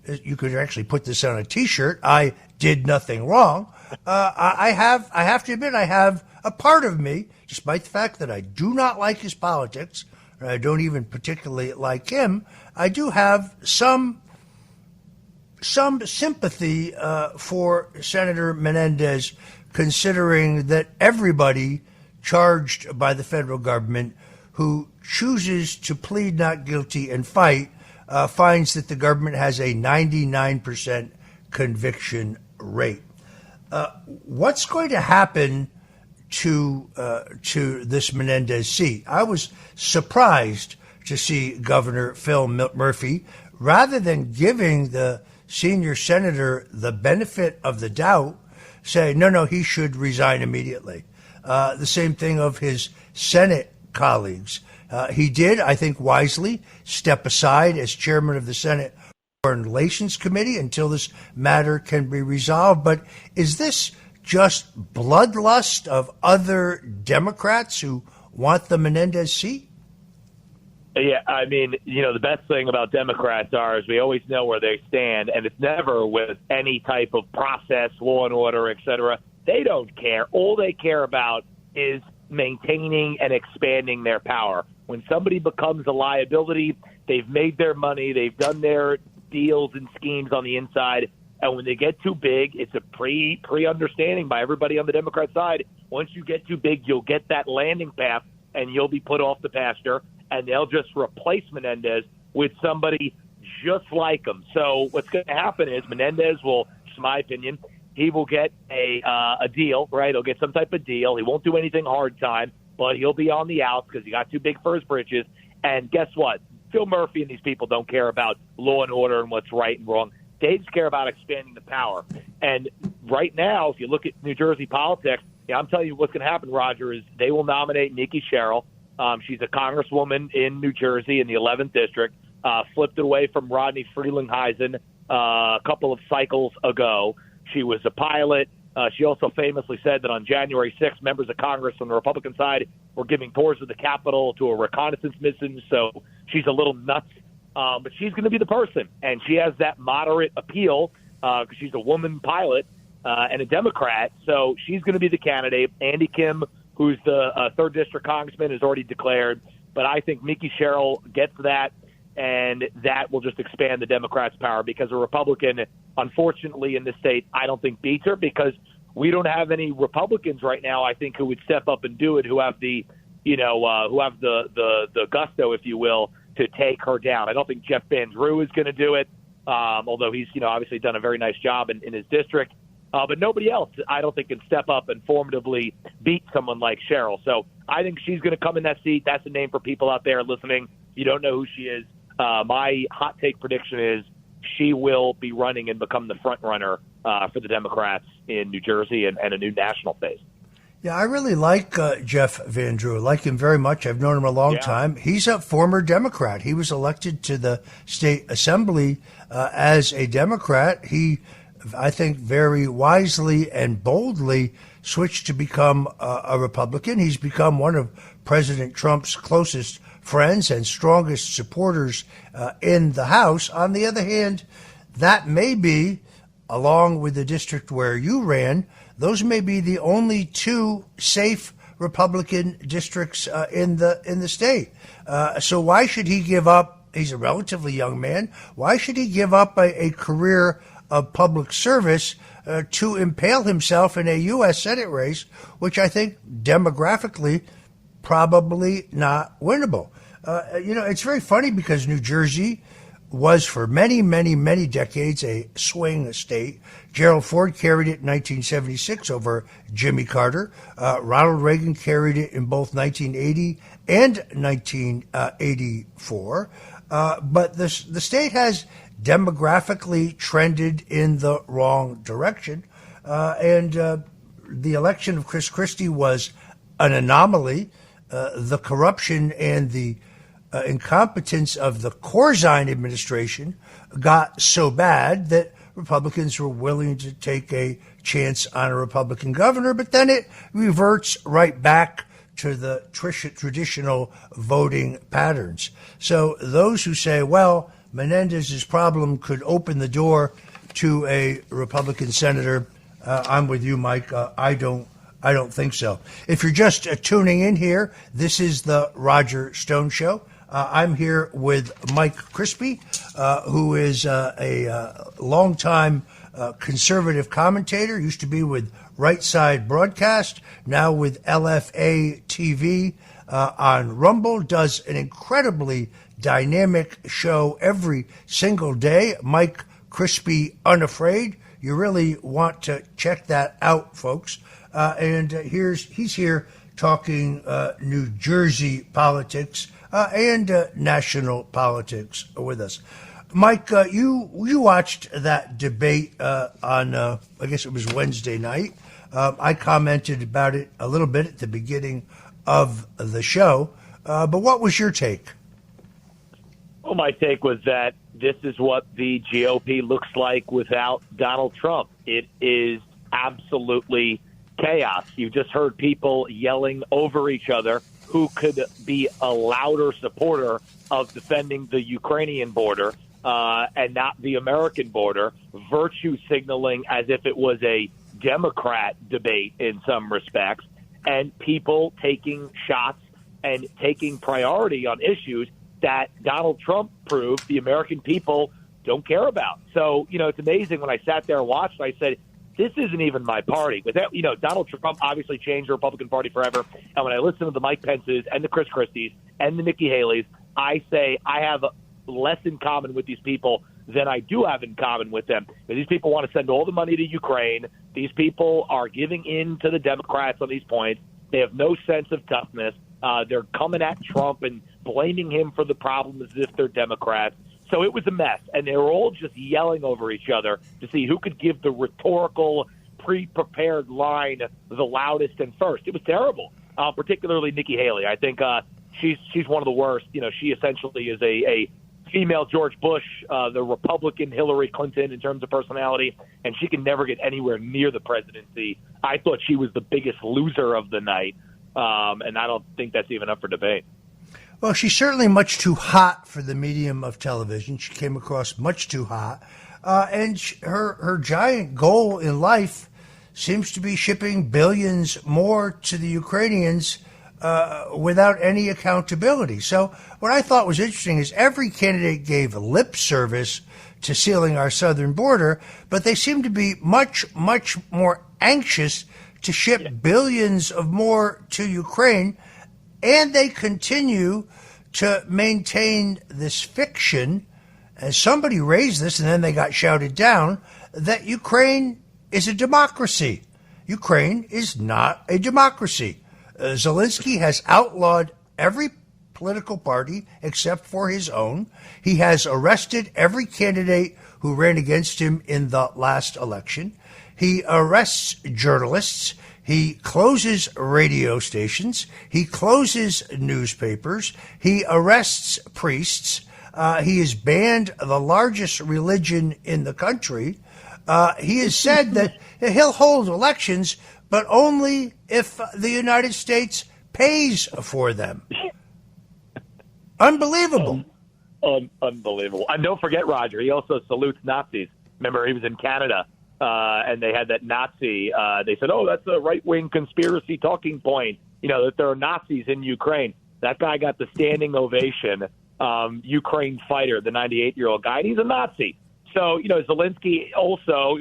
you could actually put this on a T-shirt, I did nothing wrong. I have to admit, I have a part of me, despite the fact that I do not like his politics, and I don't even particularly like him, I do have some sympathy for Senator Menendez, considering that everybody charged by the federal government who chooses to plead not guilty and fight finds that the government has a 99% conviction rate. What's going to happen to this Menendez seat? I was surprised to see Governor Phil Murphy, rather than giving the senior senator the benefit of the doubt, say, no, he should resign immediately. The same thing of his Senate colleagues. He did, I think, wisely step aside as chairman of the Senate Foreign Relations Committee until this matter can be resolved. But is this just bloodlust of other Democrats who want the Menendez seat? Yeah, I mean, the best thing about Democrats is we always know where they stand, and it's never with any type of process, law and order, et cetera. They don't care. All they care about is maintaining and expanding their power. When somebody becomes a liability, they've made their money, they've done their deals and schemes on the inside, and when they get too big, it's a pre-understanding by everybody on the Democrat side. Once you get too big, you'll get that landing path, and you'll be put off the pasture, and they'll just replace Menendez with somebody just like him. So what's going to happen is Menendez will, in my opinion, he will get a deal, right? He'll get some type of deal. He won't do anything hard time, but he'll be on the outs because he got too big for his britches. And guess what? Phil Murphy and these people don't care about law and order and what's right and wrong. They just care about expanding the power. And right now, if you look at New Jersey politics, I'm telling you what's going to happen, Roger, is they will nominate Nikki Sherrill. She's a congresswoman in New Jersey in the 11th District, flipped it away from Rodney Frelinghuysen a couple of cycles ago. She was a pilot. She also famously said that on January 6th, members of Congress on the Republican side were giving tours of the Capitol to a reconnaissance mission, so she's a little nuts. But she's going to be the person, and she has that moderate appeal because she's a woman pilot and a Democrat, so she's going to be the candidate. Andy Kim, who's the 3rd District congressman, has already declared, but I think Nikki Sherrill gets that, and that will just expand the Democrats' power because a Republican, unfortunately, in this state, I don't think beats her because we don't have any Republicans right now, I think, who would step up and do it, who have the, who have the gusto, if you will, to take her down. I don't think Jeff Van Drew is going to do it, although he's, obviously done a very nice job in his district. But nobody else, I don't think, can step up and formidably beat someone like Sherrill. So I think she's going to come in that seat. That's a name for people out there listening. You don't know who she is. My hot take prediction is she will be running and become the front runner for the Democrats in New Jersey and a new national phase. Yeah, I really like Jeff Van Drew. I like him very much. I've known him a long time. He's a former Democrat. He was elected to the state assembly as a Democrat. He, I think, very wisely and boldly switched to become a Republican. He's become one of President Trump's closest friends and strongest supporters in the House. On the other hand, that may be, along with the district where you ran, those may be the only two safe Republican districts in the state. So why should he give up? He's a relatively young man. Why should he give up a career of public service to impale himself in a U.S. Senate race, which I think demographically probably not winnable? It's very funny because New Jersey was for many, many, many decades a swing state. Gerald Ford carried it in 1976 over Jimmy Carter. Ronald Reagan carried it in both 1980 and 1984. But the state has demographically trended in the wrong direction. And the election of Chris Christie was an anomaly. the corruption and the incompetence of the Corzine administration got so bad that Republicans were willing to take a chance on a Republican governor, but then it reverts right back to the traditional voting patterns. So those who say, well, Menendez's problem could open the door to a Republican senator, I'm with you, Mike. I don't think so. If you're just tuning in here, this is the Roger Stone Show. I'm here with Mike Crispi, who is a longtime conservative commentator, used to be with Right Side Broadcast, now with LFA TV on Rumble, does an incredibly dynamic show every single day. Mike Crispi Unafraid. You really want to check that out, folks. And he's here talking New Jersey politics and national politics with us. Mike, you watched that debate on, I guess it was Wednesday night. I commented about it a little bit at the beginning of the show. But what was your take? Well, my take was that this is what the GOP looks like without Donald Trump. It is absolutely chaos. You just heard people yelling over each other who could be a louder supporter of defending the Ukrainian border and not the American border, virtue signaling as if it was a Democrat debate in some respects, and people taking shots and taking priority on issues that Donald Trump proved the American people don't care about. So, it's amazing when I sat there and watched, I said, this isn't even my party. Without, Donald Trump obviously changed the Republican Party forever. And when I listen to the Mike Pences and the Chris Christies and the Nikki Haley's, I say I have less in common with these people than I do have in common with them. These people want to send all the money to Ukraine. These people are giving in to the Democrats on these points. They have no sense of toughness. They're coming at Trump and blaming him for the problem as if they're Democrats. So it was a mess, and they were all just yelling over each other to see who could give the rhetorical, pre-prepared line the loudest and first. It was terrible, particularly Nikki Haley. I think she's one of the worst. She essentially is a female George Bush, the Republican Hillary Clinton in terms of personality, and she can never get anywhere near the presidency. I thought she was the biggest loser of the night, and I don't think that's even up for debate. Well, she's certainly much too hot for the medium of television. She came across much too hot. And her giant goal in life seems to be shipping billions more to the Ukrainians without any accountability. So what I thought was interesting is every candidate gave lip service to sealing our southern border, but they seem to be much, much more anxious to ship billions of more to Ukraine. And they continue to maintain this fiction, and somebody raised this and then they got shouted down, that Ukraine is a democracy. Ukraine is not a democracy. Zelensky has outlawed every political party except for his own. He has arrested every candidate who ran against him in the last election. He arrests journalists. He closes radio stations. He closes newspapers. He arrests priests. He has banned the largest religion in the country. He has said that he'll hold elections, but only if the United States pays for them. Unbelievable. Unbelievable. And don't forget, Roger, he also salutes Nazis. Remember, he was in Canada. And they had that Nazi. They said, "Oh, that's a right-wing conspiracy talking point. That there are Nazis in Ukraine." That guy got the standing ovation. Ukraine fighter, the 98-year-old guy, and he's a Nazi. So, Zelensky also,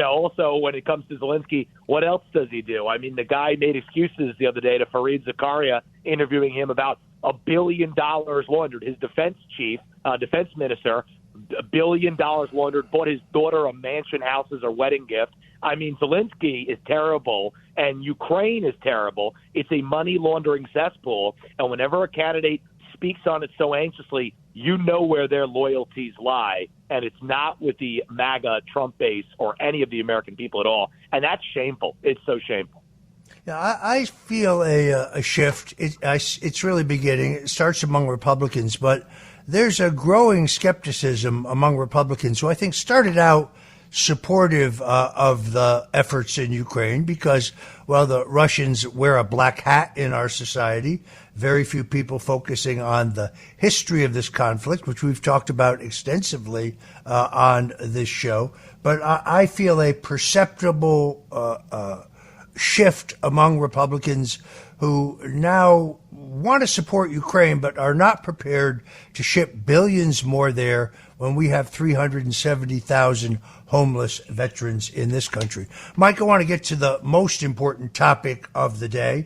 also when it comes to Zelensky, what else does he do? I mean, the guy made excuses the other day to Fareed Zakaria, interviewing him about $1 billion laundered. His defense chief, defense minister, $1 billion laundered, bought his daughter a mansion house as a wedding gift. I mean, Zelensky is terrible, and Ukraine is terrible. It's a money laundering cesspool, and whenever a candidate speaks on it so anxiously, you know where their loyalties lie, and it's not with the MAGA Trump base or any of the American people at all, and that's shameful. It's so shameful. Yeah, I feel a shift. It's really beginning. It starts among Republicans, but there's a growing skepticism among Republicans who I think started out supportive of the efforts in Ukraine because, well, the Russians wear a black hat in our society. Very few people focusing on the history of this conflict, which we've talked about extensively on this show. But I feel a perceptible shift among Republicans who now want to support Ukraine but are not prepared to ship billions more there when we have 370,000 homeless veterans in this country. Mike, I want to get to the most important topic of the day.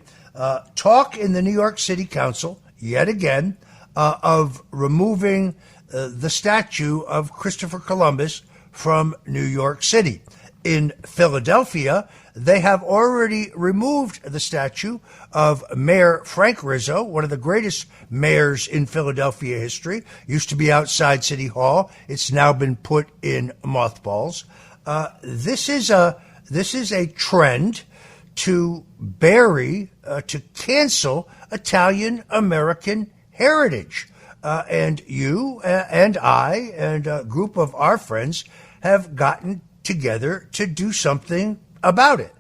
Talk in the New York City Council, yet again, of removing the statue of Christopher Columbus from New York City. In Philadelphia, they have already removed the statue of Mayor Frank Rizzo, one of the greatest mayors in Philadelphia history. Used to be outside City Hall. It's now been put in mothballs. This is a trend to bury, to cancel Italian American heritage. And you and I and a group of our friends have gotten together to do something about it.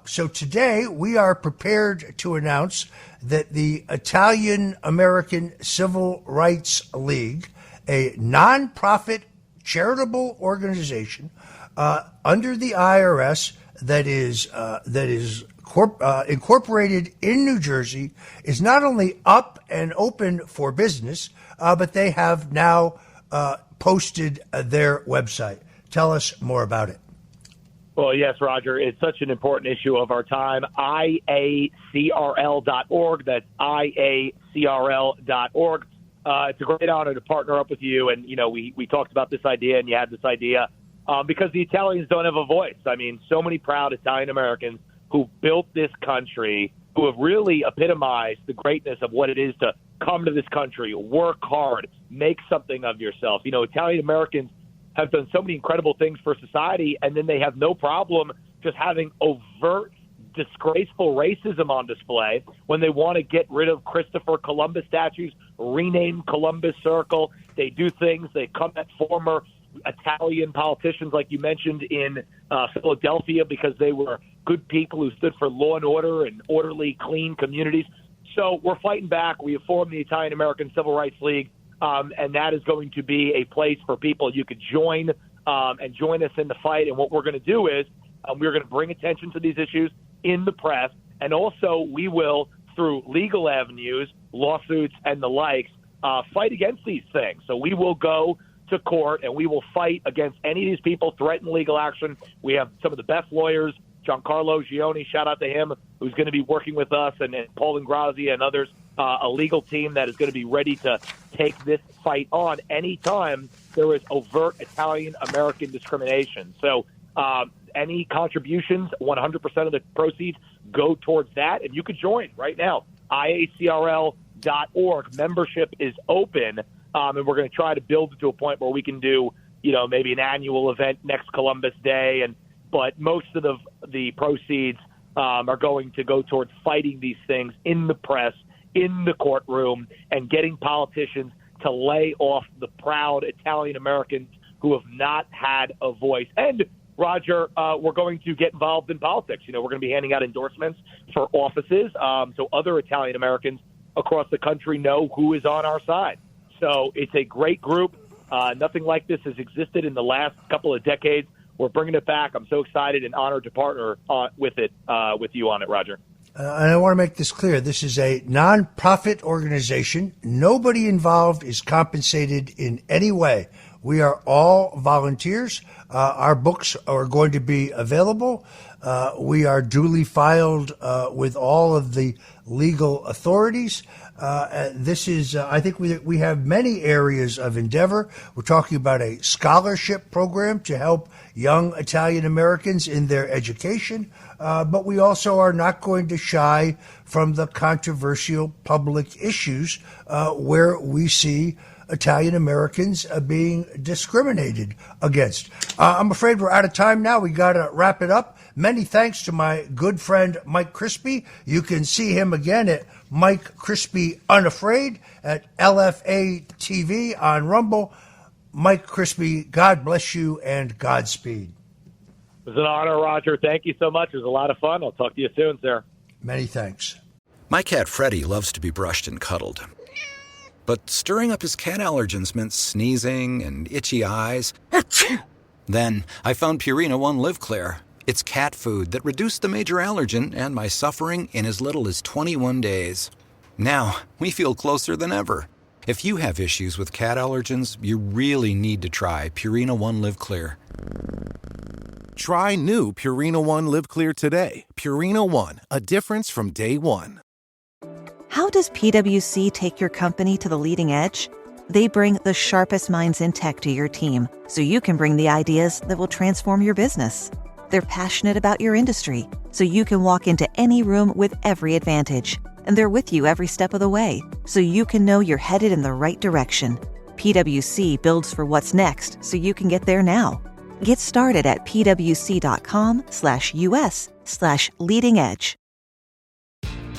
So today we are prepared to announce that the Italian American Civil Rights League, a nonprofit charitable organization under the IRS that is incorporated in New Jersey, is not only up and open for business, but they have now posted their website. Tell us more about it. Well, yes, Roger, it's such an important issue of our time. IACRL.org. That's IACRL.org. It's a great honor to partner up with you. And, you know, we talked about this idea and you had this idea because the Italians don't have a voice. I mean, so many proud Italian Americans who built this country, who have really epitomized the greatness of what it is to come to this country, work hard, make something of yourself. You know, Italian Americans have done so many incredible things for society, and then they have no problem just having overt, disgraceful racism on display when they want to get rid of Christopher Columbus statues, rename Columbus Circle. They do things. They come at former Italian politicians, like you mentioned, in Philadelphia, because they were good people who stood for law and order and orderly, clean communities. So we're fighting back. We have formed the Italian American Civil Rights League. And that is going to be a place for people. You could join and join us in the fight. And what we're going to do is we're going to bring attention to these issues in the press. And also we will, through legal avenues, lawsuits and the likes, fight against these things. So we will go to court and we will fight against any of these people, threaten legal action. We have some of the best lawyers, Giancarlo Gioni, shout out to him, who's going to be working with us, and Paul Ingrazia and others, a legal team that is going to be ready to take this fight on anytime there is overt Italian-American discrimination. So any contributions, 100% of the proceeds go towards that, and you could join right now, IACRL.org. Membership is open, and we're going to try to build it to a point where we can do, you know, maybe an annual event next Columbus Day, but most of the proceeds are going to go towards fighting these things in the press, in the courtroom, and getting politicians to lay off the proud Italian Americans who have not had a voice. And, Roger, we're going to get involved in politics. You know, we're going to be handing out endorsements for offices so other Italian Americans across the country know who is on our side. So it's a great group. Nothing like this has existed in the last couple of decades. We're bringing it back. I'm so excited and honored to partner with you on it, Roger. And I want to make this clear. This is a nonprofit organization. Nobody involved is compensated in any way. We are all volunteers. Our books are going to be available. We are duly filed with all of the legal authorities. This is, I think we have many areas of endeavor. We're talking about a scholarship program to help young Italian Americans in their education. But we also are not going to shy from the controversial public issues where we see Italian Americans being discriminated against. I'm afraid we're out of time now. We got to wrap it up. Many thanks to my good friend Mike Crispy. You can see him again at Mike Crispy Unafraid at LFA TV on Rumble. Mike Crispy, God bless you and Godspeed. It was an honor, Roger. Thank you so much. It was a lot of fun. I'll talk to you soon, sir. Many thanks. My cat Freddie loves to be brushed and cuddled. But stirring up his cat allergens meant sneezing and itchy eyes. Then I found Purina One Live Clear. It's cat food that reduced the major allergen and my suffering in as little as 21 days. Now, we feel closer than ever. If you have issues with cat allergens, you really need to try Purina One Live Clear. Try new Purina One Live Clear today. Purina One, a difference from day one. How does PwC take your company to the leading edge? They bring the sharpest minds in tech to your team, so you can bring the ideas that will transform your business. They're passionate about your industry, so you can walk into any room with every advantage. And they're with you every step of the way, so you can know you're headed in the right direction. PwC builds for what's next, so you can get there now. Get started at pwc.com/us/leading edge.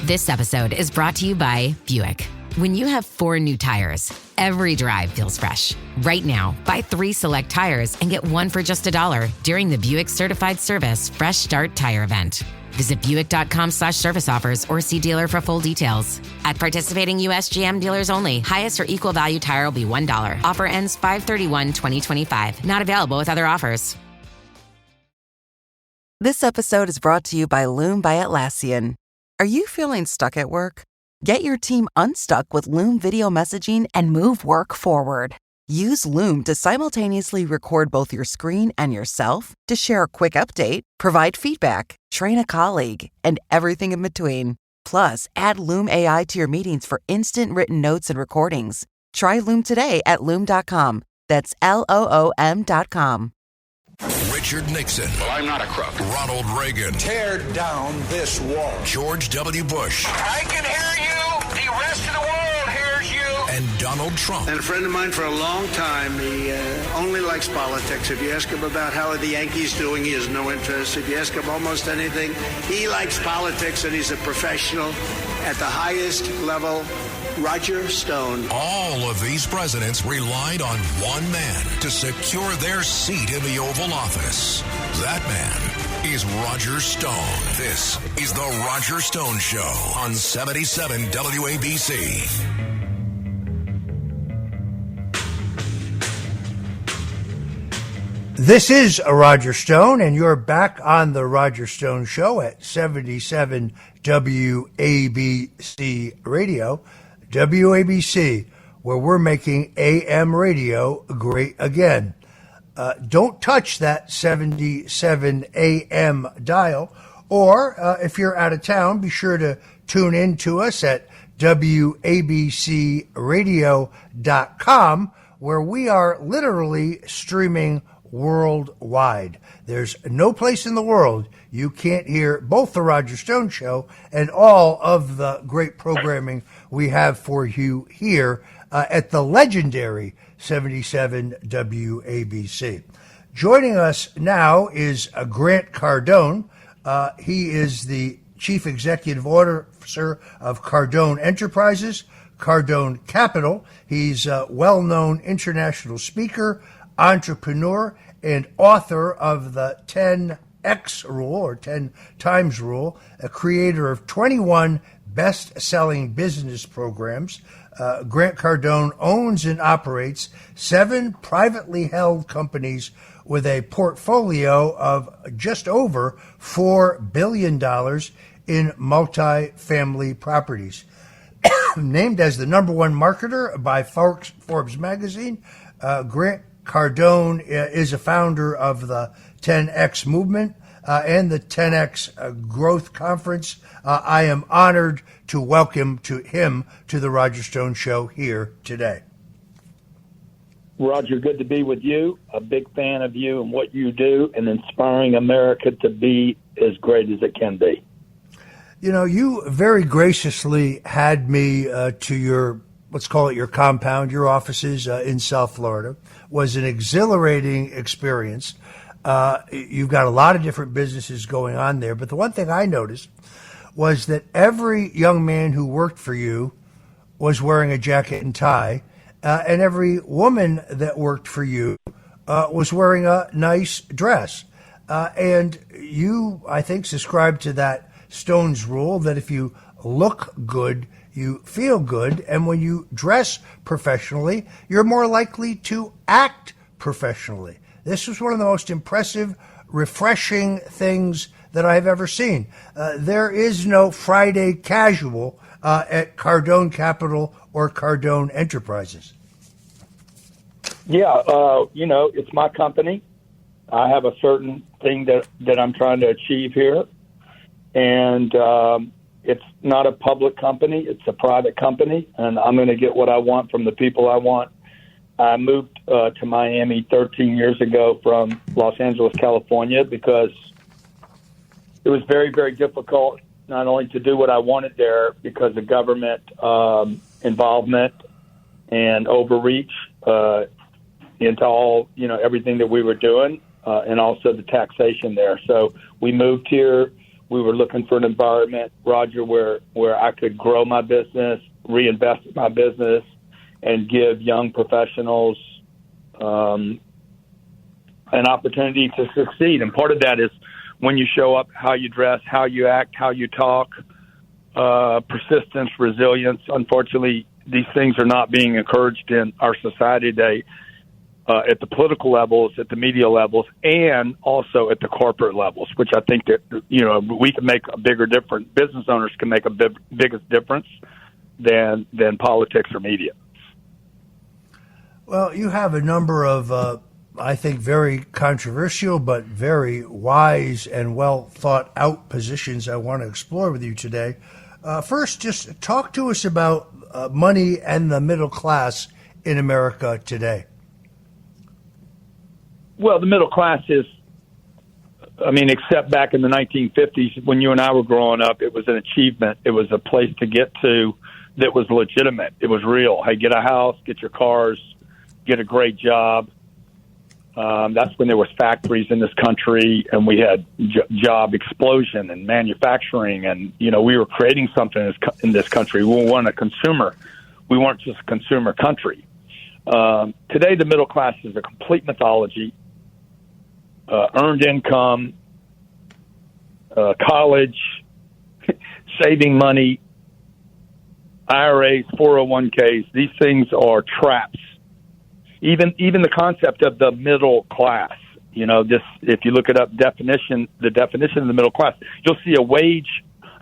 This episode is brought to you by Buick. When you have 4 new tires, every drive feels fresh. Right now, buy 3 select tires and get 1 for just $1 during the Buick Certified Service Fresh Start Tire Event. Visit Buick.com/service offers or see dealer for full details. At participating U.S. GM dealers only. Highest or equal value tire will be $1. Offer ends 5/31/2025. Not available with other offers. This episode is brought to you by Loom by Atlassian. Are you feeling stuck at work? Get your team unstuck with Loom video messaging and move work forward. Use Loom to simultaneously record both your screen and yourself to share a quick update, provide feedback, train a colleague, and everything in between. Plus, add Loom AI to your meetings for instant written notes and recordings. Try Loom today at Loom.com. That's LOOM.com. Richard Nixon. Well, I'm not a crook. Ronald Reagan. Tear down this wall. George W. Bush. I can hear you. The rest of the world hears you. And Donald Trump. And a friend of mine for a long time, he only likes politics. If you ask him about how are the Yankees doing, he has no interest. If you ask him almost anything, he likes politics, and he's a professional at the highest level. Roger Stone. All of these presidents relied on one man to secure their seat in the Oval Office. That man is Roger Stone. This is the Roger Stone Show on 77 WABC. This is Roger Stone, and you're back on the Roger Stone Show at 77 WABC Radio. WABC, where we're making AM radio great again. Don't touch that 77 AM dial, or if you're out of town, be sure to tune in to us at WABCradio.com, where we are literally streaming worldwide. There's no place in the world you can't hear both the Roger Stone Show and all of the great programming we have for you here at the legendary 77 WABC. Joining us now is Grant Cardone. He is the Chief Executive Officer of Cardone Enterprises, Cardone Capital. He's a well-known international speaker, entrepreneur, and author of the 10X Rule, or 10 Times Rule, a creator of 21 best-selling business programs. Grant Cardone owns and operates 7 privately held companies with a portfolio of just over $4 billion in multifamily properties. Named as the #1 marketer by Forbes magazine, Grant Cardone is a founder of the 10X movement and the 10X Growth Conference. I am honored to welcome him to the Roger Stone Show here today. Roger, good to be with you. A big fan of you and what you do and inspiring America to be as great as it can be. You know, you very graciously had me to your let's call it your compound, your offices in South Florida, was an exhilarating experience. You've got a lot of different businesses going on there, but the one thing I noticed was that every young man who worked for you was wearing a jacket and tie, and every woman that worked for you was wearing a nice dress. And you, I think, subscribe to that Stone's rule that if you look good, you feel good, and when you dress professionally, you're more likely to act professionally. This was one of the most impressive, refreshing things that I've ever seen. There is no Friday casual at Cardone Capital or Cardone Enterprises. Yeah, it's my company. I have a certain thing that I'm trying to achieve here. And it's not a public company. It's a private company. And I'm going to get what I want from the people I want. I moved to Miami 13 years ago from Los Angeles, California, because it was very, very difficult not only to do what I wanted there because of government involvement and overreach into all, everything that we were doing, and also the taxation there. So we moved here. We were looking for an environment, Roger, where I could grow my business, reinvest in my business, and give young professionals an opportunity to succeed. And part of that is when you show up, how you dress, how you act, how you talk, persistence, resilience. Unfortunately, these things are not being encouraged in our society today at the political levels, at the media levels, and also at the corporate levels, which I think that, we can make a bigger difference. Business owners can make a biggest difference than politics or media. Well, you have a number of, I think, very controversial but very wise and well thought out positions I want to explore with you today. First, just talk to us about money and the middle class in America today. Well, the middle class is, except back in the 1950s when you and I were growing up, it was an achievement. It was a place to get to that was legitimate. It was real. Hey, get a house, get your cars, get a great job. That's when there was factories in this country, and we had job explosion and manufacturing, and we were creating something in this country. We weren't a consumer. We weren't just a consumer country. Today, the middle class is a complete mythology. Earned income, college, saving money, IRAs, 401ks. These things are traps. Even the concept of the middle class, if you look it up, the definition of the middle class, you'll see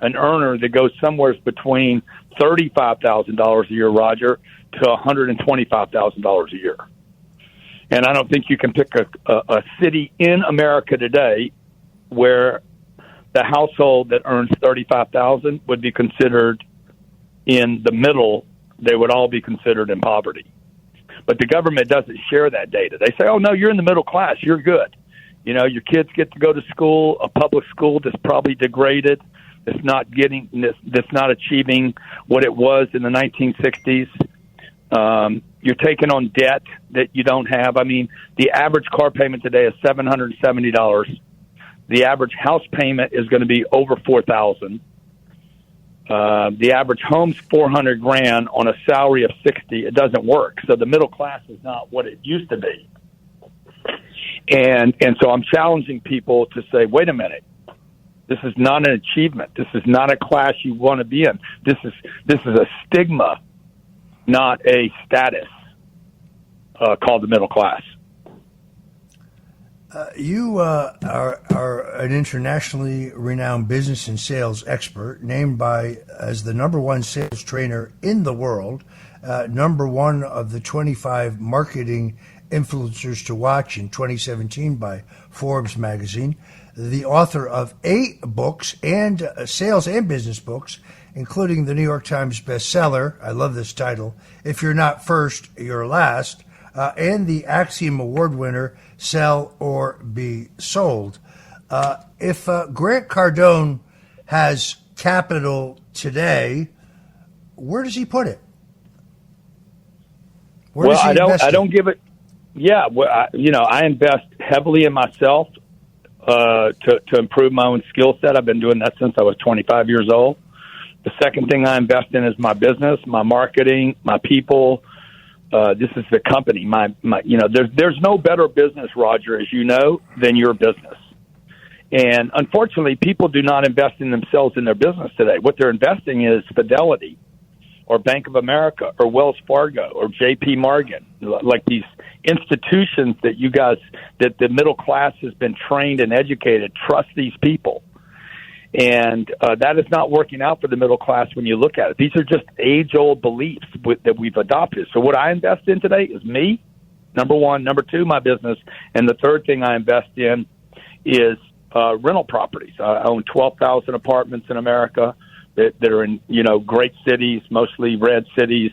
an earner that goes somewhere between $35,000 a year, Roger, to $125,000 a year. And I don't think you can pick a city in America today where the household that earns $35,000 would be considered in the middle. They would all be considered in poverty. But the government doesn't share that data. They say, oh, no, you're in the middle class. You're good. Your kids get to go to school, a public school that's probably degraded, that's not achieving what it was in the 1960s. You're taking on debt that you don't have. The average car payment today is $770. The average house payment is going to be over $4,000. The average home's $400,000 on a salary of $60,000. It doesn't work. So the middle class is not what it used to be. And so I'm challenging people to say, wait a minute. This is not an achievement. This is not a class you want to be in. This is a stigma, not a status, called the middle class. You are an internationally renowned business and sales expert, named as the number one sales trainer in the world, number one of the 25 marketing influencers to watch in 2017 by Forbes magazine, the author of 8 books and sales and business books, including the New York Times bestseller, I love this title, If You're Not First, You're Last, and the Axiom Award winner, Sell or Be Sold. If Grant Cardone has capital today, where does he put it? Where does he invest I in? don't give it. Yeah, well, I invest heavily in myself to improve my own skill set. I've been doing that since I was 25 years old. The second thing I invest in is my business, my marketing, my people. This is the company. There's no better business, Roger, as you know, than your business. And unfortunately, people do not invest in themselves in their business today. What they're investing is Fidelity or Bank of America or Wells Fargo or J.P. Morgan, like these institutions that you guys, that the middle class has been trained and educated. Trust these people. And that is not working out for the middle class when you look at it. These are just age-old beliefs that we've adopted. So what I invest in today is me, number one. Number two, my business. And the third thing I invest in is rental properties. I own 12,000 apartments in America that are in, great cities, mostly red cities,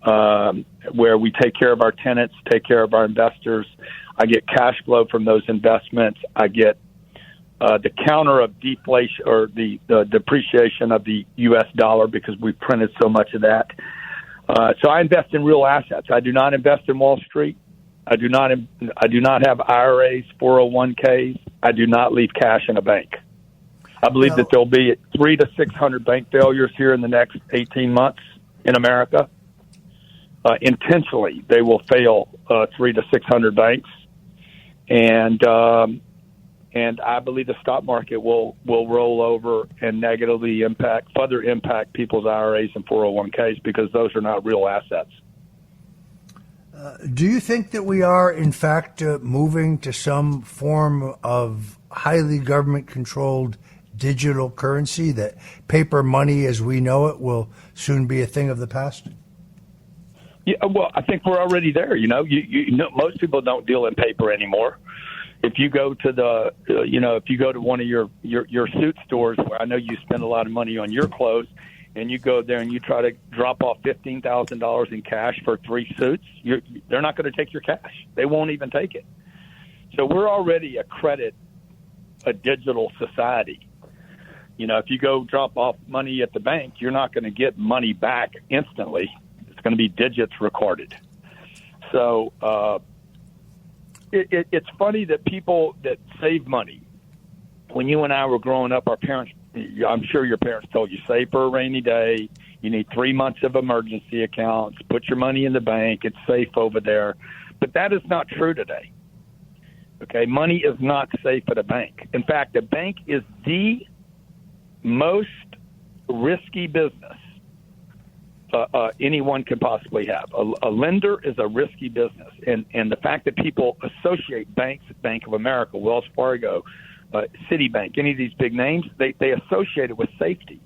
where we take care of our tenants, take care of our investors. I get cash flow from those investments. I get the counter of deflation or the depreciation of the U.S. dollar because we've printed so much of that. So I invest in real assets. I do not invest in Wall Street. I do not have IRAs, 401ks. I do not leave cash in a bank. I believe that there'll be 300 to 600 bank failures here in the next 18 months in America. Intentionally, they will fail 300 to 600 banks, and I believe the stock market will roll over and negatively further impact people's IRAs and 401ks because those are not real assets. Do you think that we are, in fact, moving to some form of highly government-controlled digital currency, that paper money as we know it will soon be a thing of the past? Yeah, well, I think we're already there. Most people don't deal in paper anymore. If you go to if you go to one of your suit stores where I know you spend a lot of money on your clothes, and you go there and you try to drop off $15,000 in cash for 3 suits, they're not going to take your cash. They won't even take it. So we're already a digital society. If you go drop off money at the bank, you're not going to get money back instantly. It's going to be digits recorded. So it's funny that people that save money, when you and I were growing up, our parents, I'm sure your parents told you, save for a rainy day. You need 3 months of emergency accounts. Put your money in the bank. It's safe over there. But that is not true today. Okay, money is not safe at a bank. In fact, a bank is the most risky business anyone can possibly have. A lender is a risky business. And the fact that people associate banks, Bank of America, Wells Fargo, Citibank, any of these big names, they associate it with safety.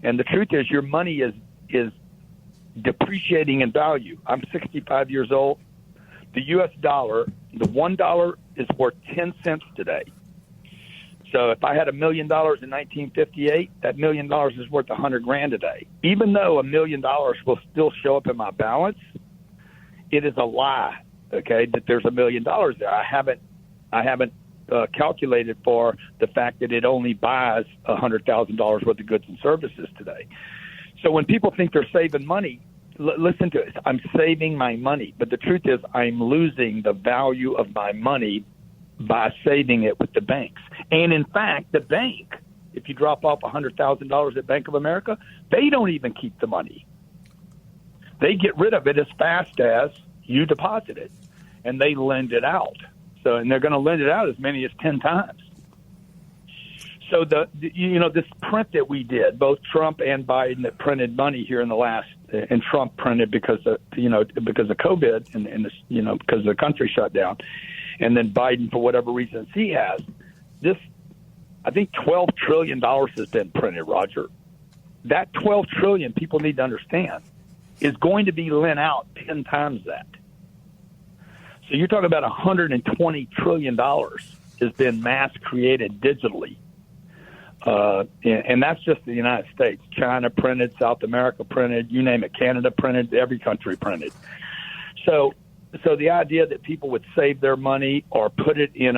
And the truth is your money is depreciating in value. I'm 65 years old. The U.S. dollar, the $1 is worth 10 cents today. So if I had $1 million in 1958, that $1 million is worth $100,000 today. Even though $1 million will still show up in my balance, it is a lie. Okay, that there's $1 million there. I haven't calculated for the fact that it only buys $100,000 worth of goods and services today. So when people think they're saving money, listen to it. I'm saving my money, but the truth is I'm losing the value of my money by saving it with the banks. And in fact, the bank, if you drop off $100,000 at Bank of America, they don't even keep the money. They get rid of it as fast as you deposit it, and they lend it out. So, and they're going to lend it out as many as 10 times. So this print that we did, both Trump and Biden that printed money here in the last, and Trump printed because of COVID and because the country shut down. And then Biden, for whatever reasons he has, I think $12 trillion has been printed, Roger. That $12 trillion, people need to understand, is going to be lent out 10 times that. So you're talking about $120 trillion has been mass created digitally. And that's just the United States. China printed, South America printed, you name it, Canada printed, every country printed. So the idea that people would save their money or put it in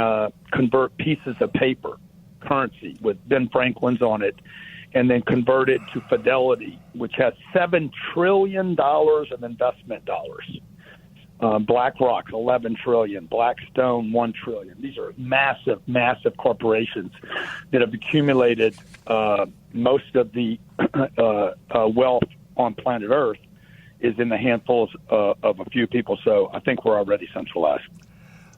convert pieces of paper, currency with Ben Franklin's on it, and then convert it to Fidelity, which has $7 trillion of investment dollars. BlackRock, 11 trillion, Blackstone, 1 trillion. These are massive, massive corporations that have accumulated most of the wealth on planet Earth is in the handfuls of a few people. So I think we're already centralized.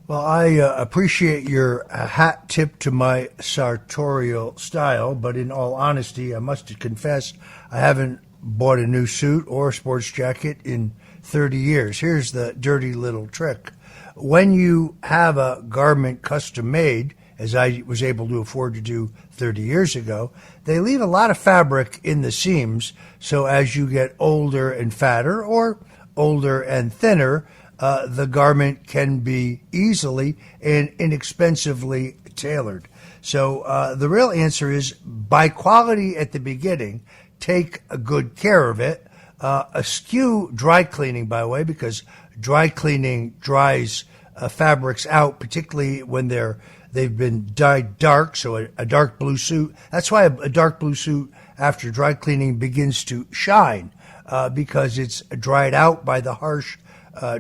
Well, I appreciate your hat tip to my sartorial style, but in all honesty, I must confess I haven't bought a new suit or sports jacket in 30 years. Here's the dirty little trick. When you have a garment custom made, as I was able to afford to do 30 years ago, they leave a lot of fabric in the seams. So as you get older and fatter or older and thinner, the garment can be easily and inexpensively tailored. So the real answer is buy quality at the beginning, take a good care of it. Eschew dry cleaning, by the way, because dry cleaning dries fabrics out, particularly when they've been dyed dark, so a dark blue suit. That's why a dark blue suit after dry cleaning begins to shine, because it's dried out by the harsh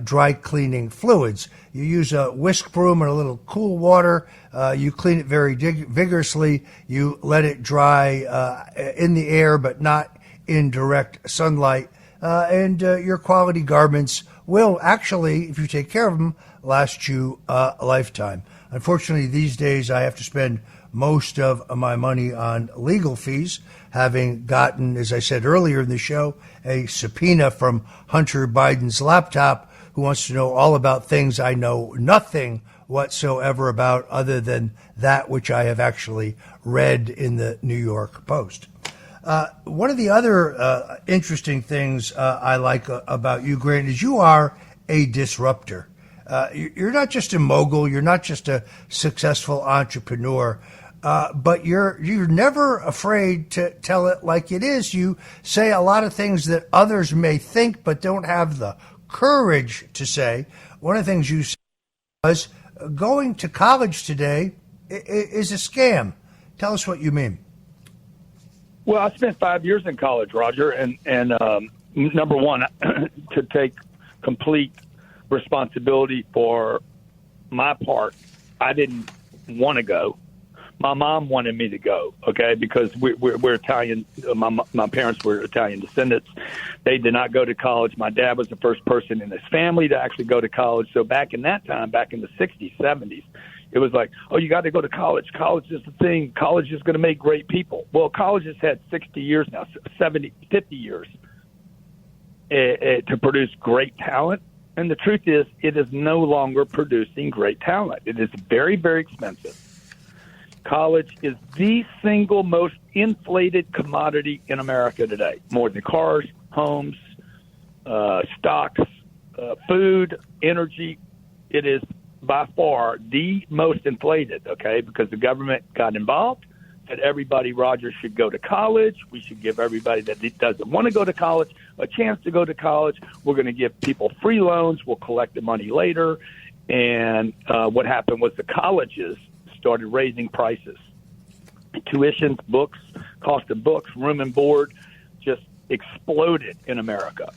dry cleaning fluids. You use a whisk broom and a little cool water. You clean it very vigorously. You let it dry in the air, but not in direct sunlight. And your quality garments will actually, if you take care of them, last you a lifetime. Unfortunately, these days I have to spend most of my money on legal fees, having gotten, as I said earlier in the show, a subpoena from Hunter Biden's laptop, who wants to know all about things I know nothing whatsoever about other than that which I have actually read in the New York Post. One of the other interesting things I like about you, Grant, is you are a disruptor. You're not just a mogul. You're not just a successful entrepreneur, but you're never afraid to tell it like it is. You say a lot of things that others may think but don't have the courage to say. One of the things you said was going to college today is a scam. Tell us what you mean. Well, I spent 5 years in college, Roger, and number one, to take complete responsibility for my part, I didn't want to go. My mom wanted me to go, okay, because we're Italian. My parents were Italian descendants. They did not go to college. My dad was the first person in his family to actually go to college. So back in that time, back in the 60s, 70s, it was like, oh, you got to go to college. College is the thing. College is going to make great people. Well, college has had 60 years now, 50 years to produce great talent. And the truth is, it is no longer producing great talent. It is very, very expensive. College is the single most inflated commodity in America today, more than cars, homes, stocks, food, energy. It is by far the most inflated, okay, because the government got involved, said everybody, Roger, should go to college. We should give everybody that doesn't want to go to college a chance to go to college. We're going to give people free loans. We'll collect the money later. And what happened was the colleges started raising prices. Tuitions, books, cost of books, room and board just exploded in America.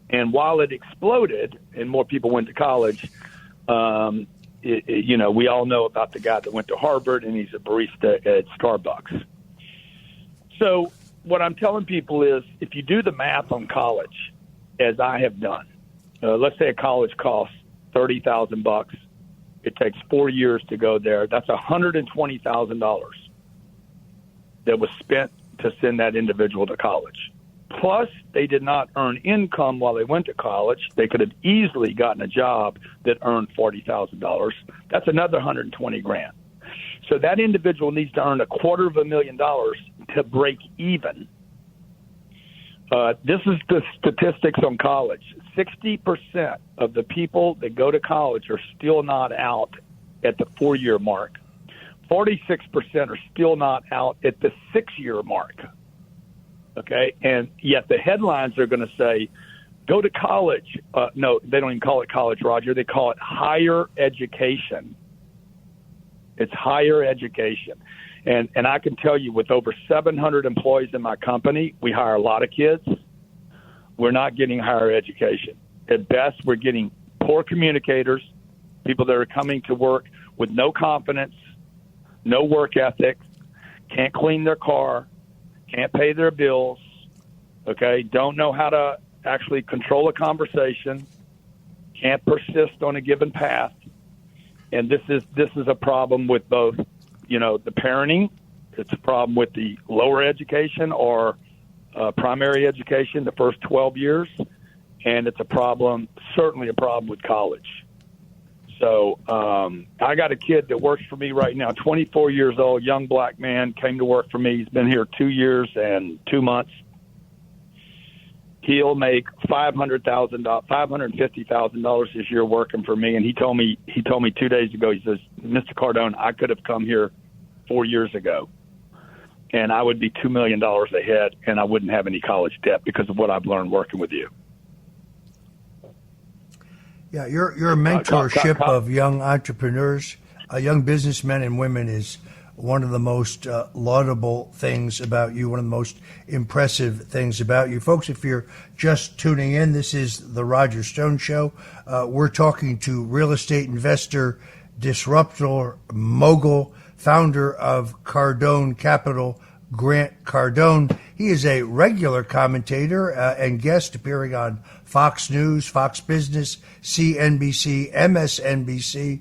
And while it exploded and more people went to college, we all know about the guy that went to Harvard and he's a barista at Starbucks. So what I'm telling people is if you do the math on college, as I have done, let's say a college costs $30,000. It takes 4 years to go there. That's $120,000 that was spent to send that individual to college. Plus, they did not earn income while they went to college. They could have easily gotten a job that earned $40,000. That's another $120,000. So that individual needs to earn $250,000 to break even. This is the statistics on college. 60% of the people that go to college are still not out at the 4-year mark. 46% are still not out at the 6-year mark. Okay, and yet the headlines are going to say, go to college. No, they don't even call it college, Roger. They call it higher education. It's higher education. And I can tell you with over 700 employees in my company, we hire a lot of kids. We're not getting higher education. At best, we're getting poor communicators, people that are coming to work with no confidence, no work ethic, can't clean their car, can't pay their bills, okay, don't know how to actually control a conversation, can't persist on a given path. And this is a problem with both, the parenting. It's a problem with the lower education or primary education, the first 12 years. And it's certainly a problem with college. So I got a kid that works for me right now, 24 years old, young black man, came to work for me. He's been here 2 years and 2 months. He'll make $550,000 this year working for me. And he told me 2 days ago, he says, Mr. Cardone, I could have come here 4 years ago, and I would be $2 million ahead, and I wouldn't have any college debt because of what I've learned working with you. Yeah, your mentorship of young entrepreneurs, young businessmen and women is one of the most laudable things about you, one of the most impressive things about you. Folks, if you're just tuning in, this is the Roger Stone Show. We're talking to real estate investor, disruptor, mogul, founder of Cardone Capital, Grant Cardone. He is a regular commentator and guest appearing on Fox News, Fox Business, CNBC, MSNBC.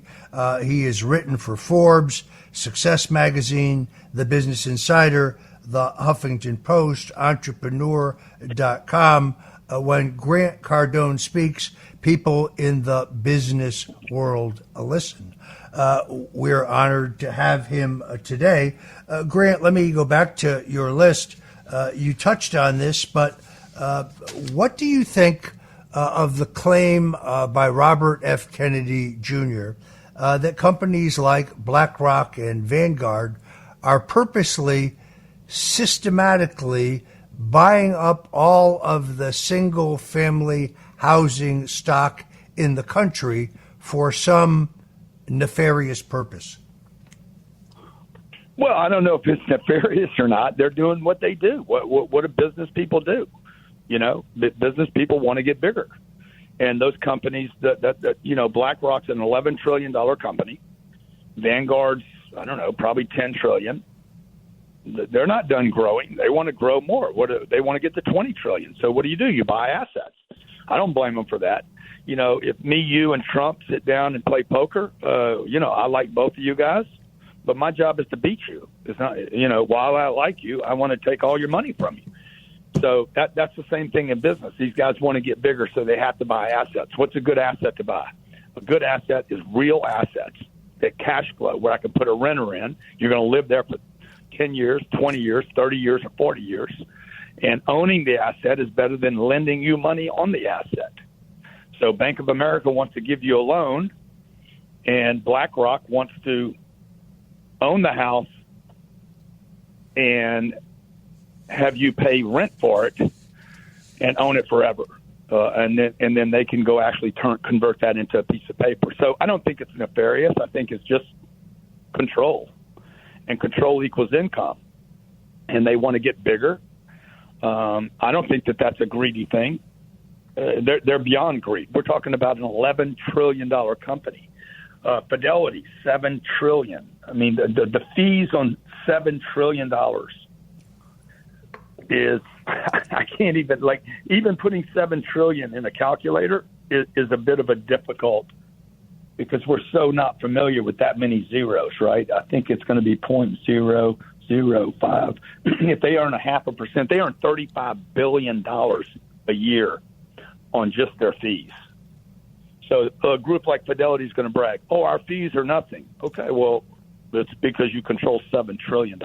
He has written for Forbes, Success Magazine, The Business Insider, The Huffington Post, Entrepreneur.com. When Grant Cardone speaks, people in the business world listen. We're honored to have him today. Grant, let me go back to your list. You touched on this, but what do you think of the claim by Robert F. Kennedy Jr. That companies like BlackRock and Vanguard are purposely, systematically buying up all of the single-family housing stock in the country for some nefarious purpose? Well, I don't know if it's nefarious or not.Ey're doing what they do. What do business people do? Business people want to get bigger. And those companies that BlackRock's an $11 trillion company. Vanguard's, I don't know, probably $10 trillion. They're not done growing. They want to grow more. They want to get to $20 trillion. So what do? You buy assets. I don't blame them for that. If me, you, and Trump sit down and play poker, I like both of you guys, but my job is to beat you. It's not, while I like you, I want to take all your money from you. So that's the same thing in business. These guys want to get bigger, so they have to buy assets. What's a good asset to buy? A good asset is real assets that cash flow, where I can put a renter in. You're going to live there for 10 years, 20 years, 30 years, or 40 years. And owning the asset is better than lending you money on the asset. So Bank of America wants to give you a loan, and BlackRock wants to own the house and have you pay rent for it and own it forever. And then they can go actually convert that into a piece of paper. So I don't think it's nefarious. I think it's just control, and control equals income. And they want to get bigger. I don't think that that's a greedy thing. They're beyond greed. We're talking about an $11 trillion company. Fidelity, $7 trillion. I mean, the fees on $7 trillion is, I can't even putting $7 trillion in a calculator is a bit of a difficult, because we're so not familiar with that many zeros, right? I think it's going to be 0.005. If they earn 0.5%, they earn $35 billion a year on just their fees. So a group like Fidelity is going to brag, our fees are nothing. Okay, well, it's because you control $7 trillion.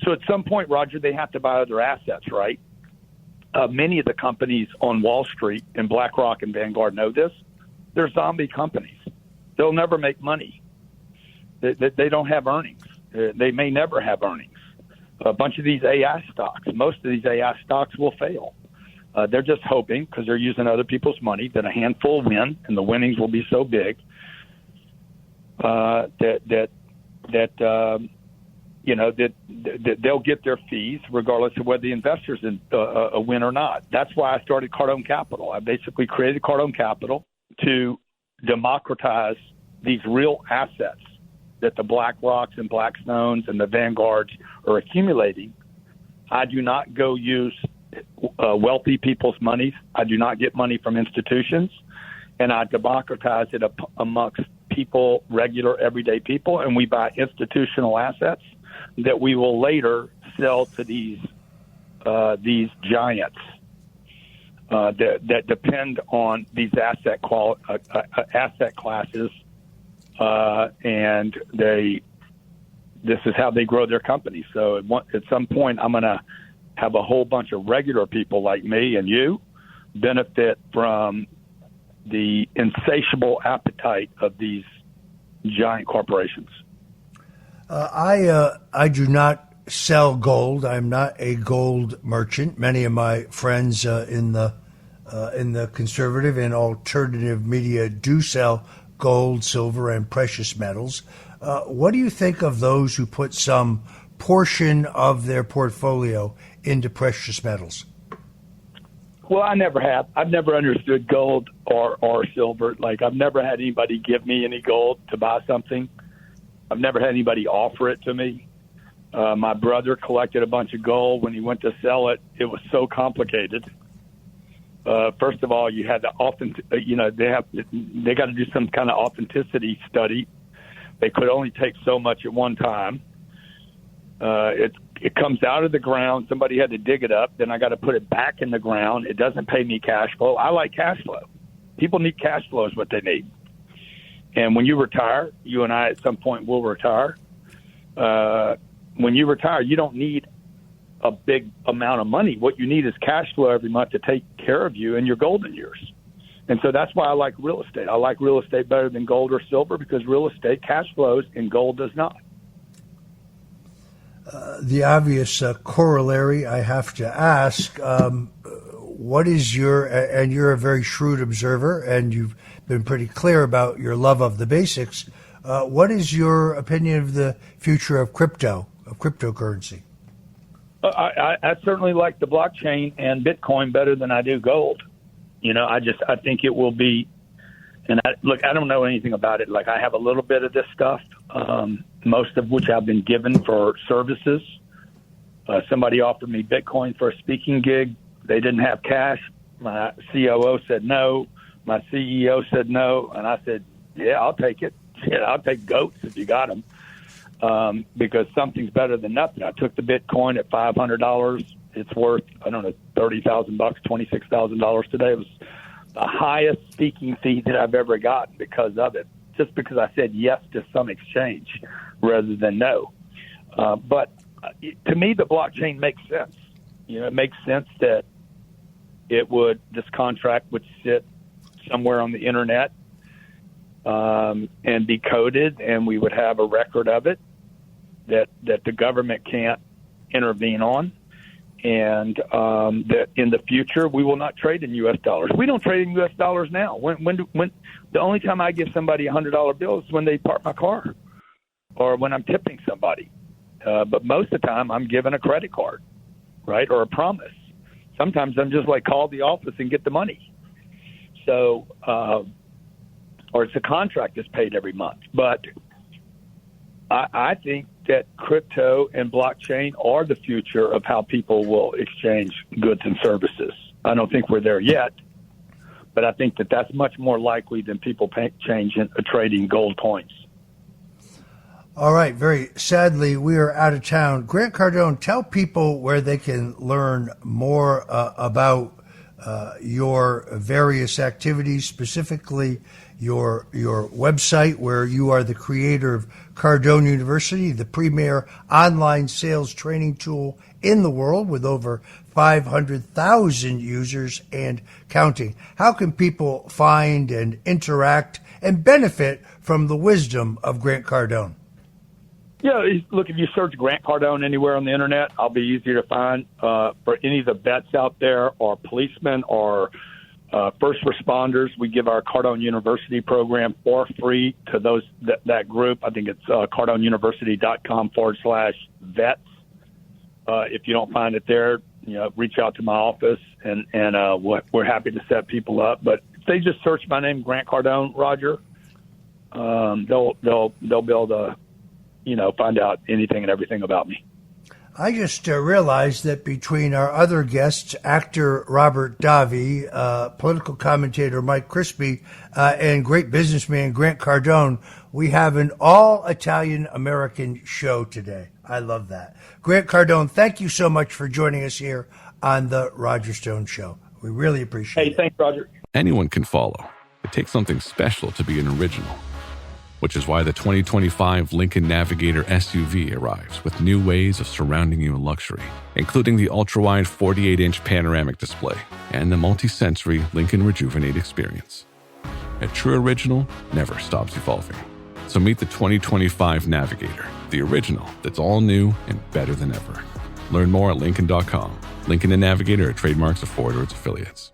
So at some point, Roger, they have to buy other assets, right? Many of the companies on Wall Street, and BlackRock and Vanguard know this, they're zombie companies. They'll never make money. They don't have earnings. They may never have earnings. A bunch of these AI stocks, most of these AI stocks will fail. They're just hoping, because they're using other people's money, that a handful win, and the winnings will be so big that they'll get their fees regardless of whether the investors win or not. That's why I started Cardone Capital. I basically created Cardone Capital to democratize these real assets that the BlackRocks and Blackstones and the Vanguards are accumulating. I do not go use wealthy people's money. I do not get money from institutions, and I democratize it amongst people, regular, everyday people, and we buy institutional assets that we will later sell to these giants that depend on these asset classes, and this is how they grow their company. So at some point, I'm going to have a whole bunch of regular people like me and you benefit from the insatiable appetite of these giant corporations. I do not sell gold. I'm not a gold merchant. Many of my friends in the conservative and alternative media do sell gold, silver, and precious metals. What do you think of those who put some portion of their portfolio into precious metals? Well, I never have. I've never understood gold or silver. Like, I've never had anybody give me any gold to buy something. I've never had anybody offer it to me. My brother collected a bunch of gold. When he went to sell it, it was so complicated. First of all, you had to they got to do some kind of authenticity study. They could only take so much at one time. It comes out of the ground. Somebody had to dig it up. Then I got to put it back in the ground. It doesn't pay me cash flow. I like cash flow. People need cash flow is what they need. And when you retire, you and I at some point will retire. When you retire, you don't need a big amount of money. What you need is cash flow every month to take care of you in your golden years. And so that's why I like real estate. I like real estate better than gold or silver because real estate cash flows and gold does not. The obvious corollary I have to ask, what is and you're a very shrewd observer and you've been pretty clear about your love of the basics. What is your opinion of the future of cryptocurrency? I certainly like the blockchain and Bitcoin better than I do gold. I think it will be, and I don't know anything about it. Like, I have a little bit of this stuff, most of which I've been given for services. Somebody offered me Bitcoin for a speaking gig. They didn't have cash. My COO said no. My CEO said no. And I said, yeah, I'll take it. Yeah, I'll take goats if you got them, because something's better than nothing. I took the Bitcoin at $500. It's worth, I don't know, $30,000, $26,000 today. It was the highest speaking fee that I've ever gotten because of it, just because I said yes to some exchange rather than no. But to me, the blockchain makes sense. It makes sense that this contract would sit somewhere on the internet and be coded, and we would have a record of it that the government can't intervene on. And that in the future we will not trade in U.S. dollars. We don't trade in U.S. dollars now. When the only time I give somebody a $100 bill is when they park my car, or when I'm tipping somebody. But most of the time I'm given a credit card, right, or a promise. Sometimes I'm just like, call the office and get the money. So, or it's a contract that's paid every month. But I think that crypto and blockchain are the future of how people will exchange goods and services. I don't think we're there yet, but I think that that's much more likely than people trading gold coins. All right. Very sadly, we are out of town. Grant Cardone, tell people where they can learn more about your various activities, specifically your website, where you are the creator of Cardone University, the premier online sales training tool in the world with over 500,000 users and counting. How can people find and interact and benefit from the wisdom of Grant Cardone? Yeah, look, if you search Grant Cardone anywhere on the internet, I'll be easier to find. For any of the vets out there, or policemen, or first responders, we give our Cardone University program for free to those that group. I think it's cardoneuniversity.com/vets. If you don't find it there, reach out to my office, and we're happy to set people up. But they just search my name, Grant Cardone, Roger, they'll be able to, find out anything and everything about me. I just realized that between our other guests, actor Robert Davi, political commentator Mike Crispy, and great businessman Grant Cardone, we have an all-Italian-American show today. I love that. Grant Cardone, thank you so much for joining us here on the Roger Stone Show. We really appreciate it. Hey, thanks, Roger. Anyone can follow. It takes something special to be an original, which is why the 2025 Lincoln Navigator SUV arrives with new ways of surrounding you in luxury, including the ultra-wide 48-inch panoramic display and the multi-sensory Lincoln Rejuvenate experience. A true original never stops evolving. So meet the 2025 Navigator, the original that's all new and better than ever. Learn more at Lincoln.com. Lincoln and Navigator are trademarks of Ford or its affiliates.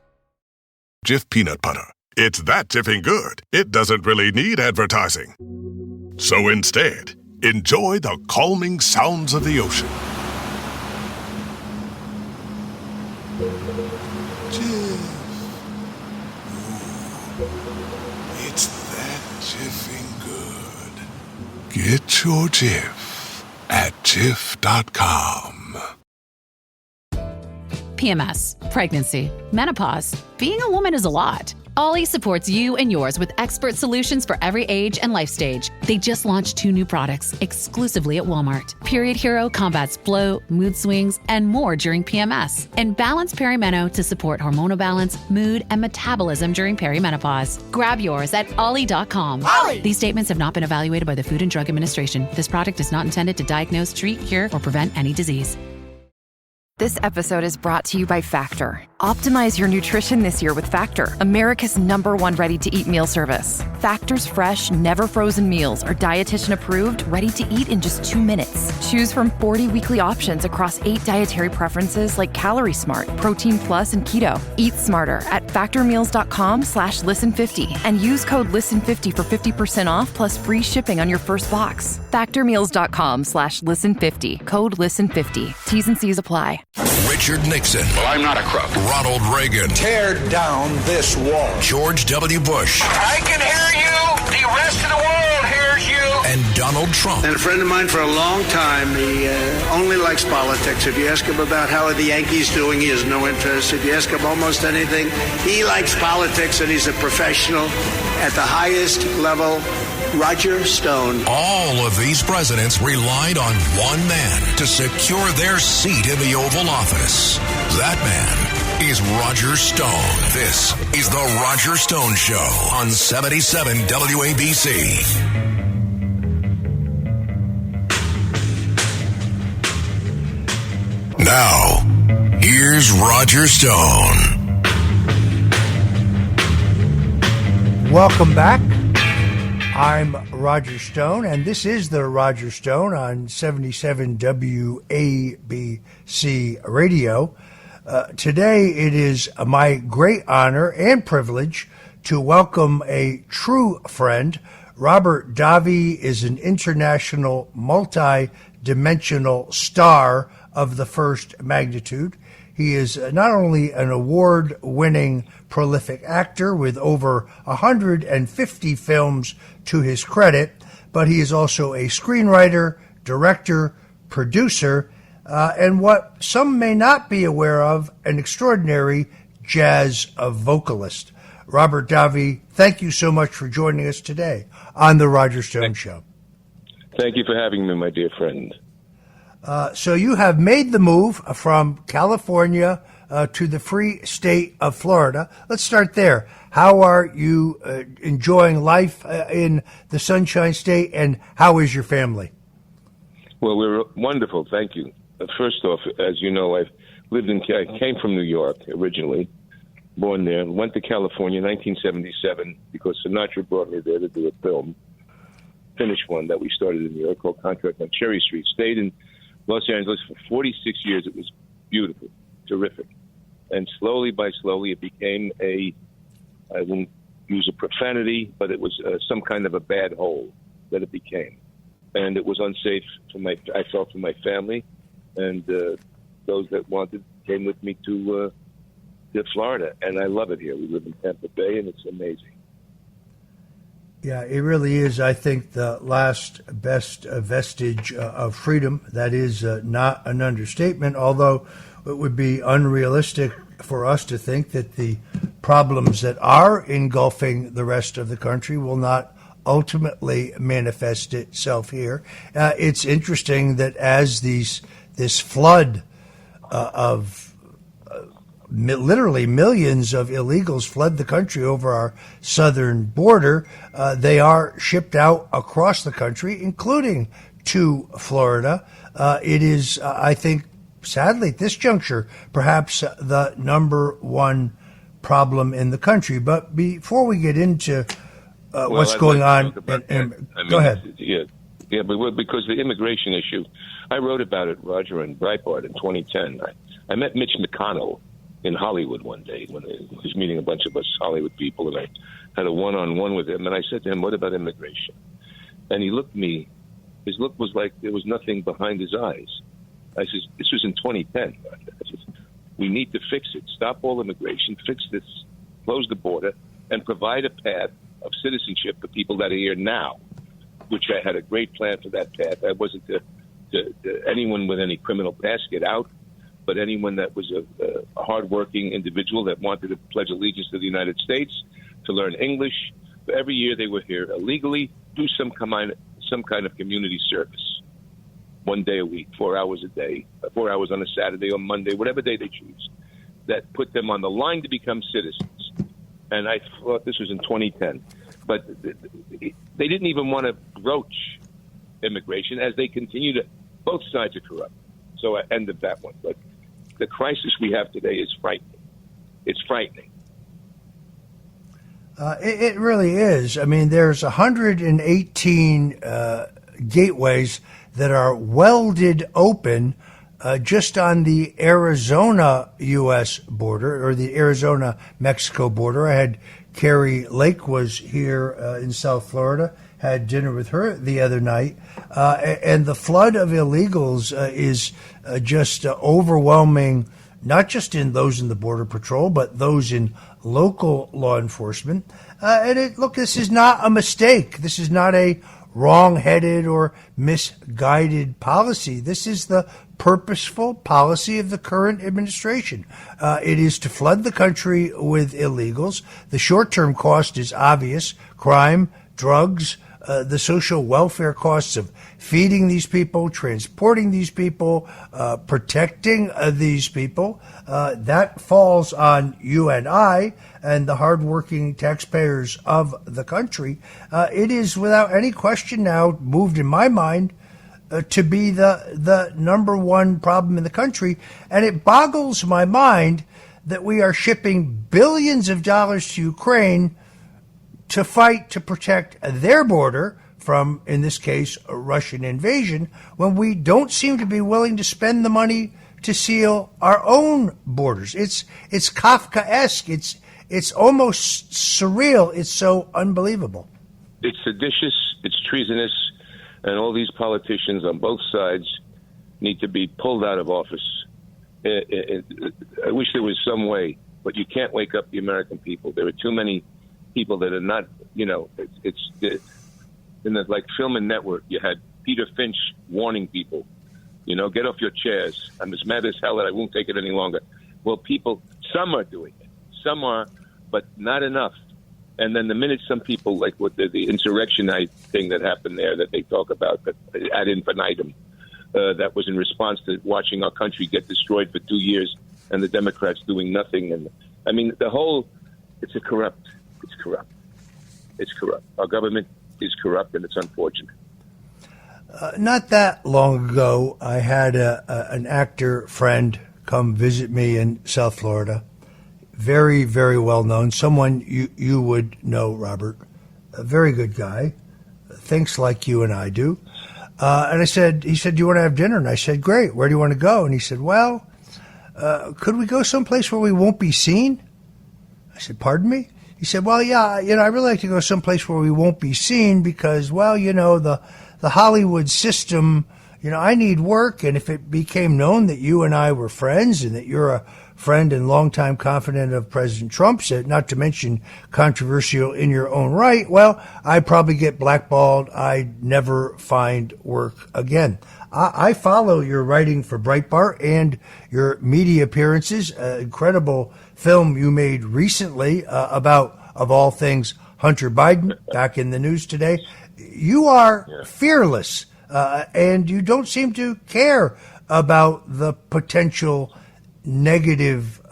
Jif peanut butter. It's that jiffing good, it doesn't really need advertising. So instead, enjoy the calming sounds of the ocean. Jif. Ooh, it's that jiffing good. Get your Jif at Jif.com. PMS, pregnancy, menopause. Being a woman is a lot. Ollie supports you and yours with expert solutions for every age and life stage. They just launched 2 new products exclusively at Walmart. Period Hero combats bloat, mood swings, and more during PMS. And Balance Perimeno to support hormonal balance, mood, and metabolism during perimenopause. Grab yours at Ollie.com. Ollie! These statements have not been evaluated by the Food and Drug Administration. This product is not intended to diagnose, treat, cure, or prevent any disease. This episode is brought to you by Factor. Optimize your nutrition this year with Factor, America's #1 ready-to-eat meal service. Factor's fresh, never frozen meals are dietitian approved, ready to eat in just 2 minutes. Choose from 40 weekly options across 8 dietary preferences like Calorie Smart, Protein Plus, and Keto. Eat smarter at factormeals.com/listen50 and use code listen50 for 50% off plus free shipping on your first box. Factormeals.com/listen50, code listen50. T's and C's apply. Richard Nixon. Well, I'm not a crook. Ronald Reagan. Tear down this wall. George W. Bush. I can hear you. The rest of the world hears you. And Donald Trump. And a friend of mine for a long time, he only likes politics. If you ask him about how are the Yankees doing, he has no interest. If you ask him almost anything, he likes politics, and he's a professional at the highest level. Roger Stone. All of these presidents relied on one man to secure their seat in the Oval Office. That man is Roger Stone. This is the Roger Stone Show on 77 WABC. Now, here's Roger Stone. Welcome back. I'm Roger Stone, and this is the Roger Stone on 77 WABC Radio. Today, it is my great honor and privilege to welcome a true friend. Robert Davi is an international multi-dimensional star of the first magnitude. He is not only an award-winning prolific actor with over 150 films to his credit, but he is also a screenwriter, director, producer, and what some may not be aware of, an extraordinary jazz vocalist. Robert Davi, thank you so much for joining us today on The Roger Stone Show. Thank you for having me, my dear friend. So you have made the move from California to the free state of Florida. Let's start there. How are you enjoying life in the Sunshine State, and how is your family? Well, we're wonderful, thank you. First off, as you know, I came from New York originally, born there, went to California in 1977 because Sinatra brought me there to do a film, finished one that we started in New York called Contract on Cherry Street. Stayed in Los Angeles for 46 years. It was beautiful, terrific. And slowly it became I won't use a profanity, but it was some kind of a bad hole that it became. And it was unsafe I felt for my family, and those that wanted came with me to to Florida, and I love it here. We live in Tampa Bay, and it's amazing. Yeah, it really is, I think, the last best vestige of freedom. That is not an understatement, although it would be unrealistic for us to think that the problems that are engulfing the rest of the country will not ultimately manifest itself here. It's interesting that as this flood of literally millions of illegals fled the country over our southern border, they are shipped out across the country, including to Florida. It is, I think, sadly, at this juncture, perhaps the number one problem in the country. But before we get into what's going on, go ahead. Yeah, but because the immigration issue, I wrote about it, Roger, in Breitbart in 2010. I met Mitch McConnell in Hollywood one day when I was meeting a bunch of us Hollywood people, and I had a one-on-one with him, and I said to him, what about immigration? And he looked at me, his look was like there was nothing behind his eyes. I said, this was in 2010. I said, we need to fix it. Stop all immigration, fix this, close the border, and provide a path of citizenship for people that are here now, which I had a great plan for that path. I wasn't to anyone with any criminal past get out, but anyone that was a hardworking individual that wanted to pledge allegiance to the United States, to learn English. Every year they were here illegally, do some kind of community service. 1 day a week, 4 hours a day, 4 hours on a Saturday or Monday, whatever day they choose, that put them on the line to become citizens. And I thought this was in 2010. But they didn't even want to broach immigration as they continue to, both sides are corrupt. So I ended that one. But the crisis we have today is frightening. It's frightening. It really is. I mean, there's 118 gateways that are welded open just on the Arizona-U.S. border, or the Arizona-Mexico border. I had Carrie Lake was here in South Florida, had dinner with her the other night, and the flood of illegals is just overwhelming, not just in those in the Border Patrol, but those in local law enforcement. Look, this is not a mistake. This is not a wrong-headed or misguided policy. This is the purposeful policy of the current administration. It is to flood the country with illegals. The short-term cost is obvious: crime, drugs, the social welfare costs of feeding these people, transporting these people, protecting these people. That falls on you and I and the hardworking taxpayers of the country. It is without any question now moved in my mind to be the number one problem in the country. And it boggles my mind that we are shipping billions of dollars to Ukraine to fight to protect their border from, in this case, a Russian invasion, when we don't seem to be willing to spend the money to seal our own borders. It's Kafkaesque. It's almost surreal. It's so unbelievable. It's seditious. It's treasonous. And all these politicians on both sides need to be pulled out of office. I wish there was some way, but you can't wake up the American people. There are too many people that are not, it's in the like film and network. You had Peter Finch warning people, get off your chairs. I'm as mad as hell that I won't take it any longer. Well, people, some are doing it, some are, but not enough. And then the minute some people, like what the insurrection thing that happened there that they talk about, that ad infinitum, that was in response to watching our country get destroyed for 2 years and the Democrats doing nothing. And I mean, it's corrupt. It's corrupt. Our government is corrupt, and it's unfortunate. Not that long ago, I had an actor friend come visit me in South Florida. Very, very well known. Someone you would know, Robert. A very good guy. Thinks like you and I do. And he said, do you want to have dinner? And I said, great. Where do you want to go? And he said, well, could we go someplace where we won't be seen? I said, pardon me? He said, well, yeah, I really like to go someplace where we won't be seen because, well, the Hollywood system, I need work. And if it became known that you and I were friends and that you're a friend and longtime confidant of President Trump, said, not to mention controversial in your own right, well, I'd probably get blackballed. I'd never find work again. I follow your writing for Breitbart and your media appearances. Incredible film you made recently about, of all things, Hunter Biden, back in the news today. You are fearless, and you don't seem to care about the potential negative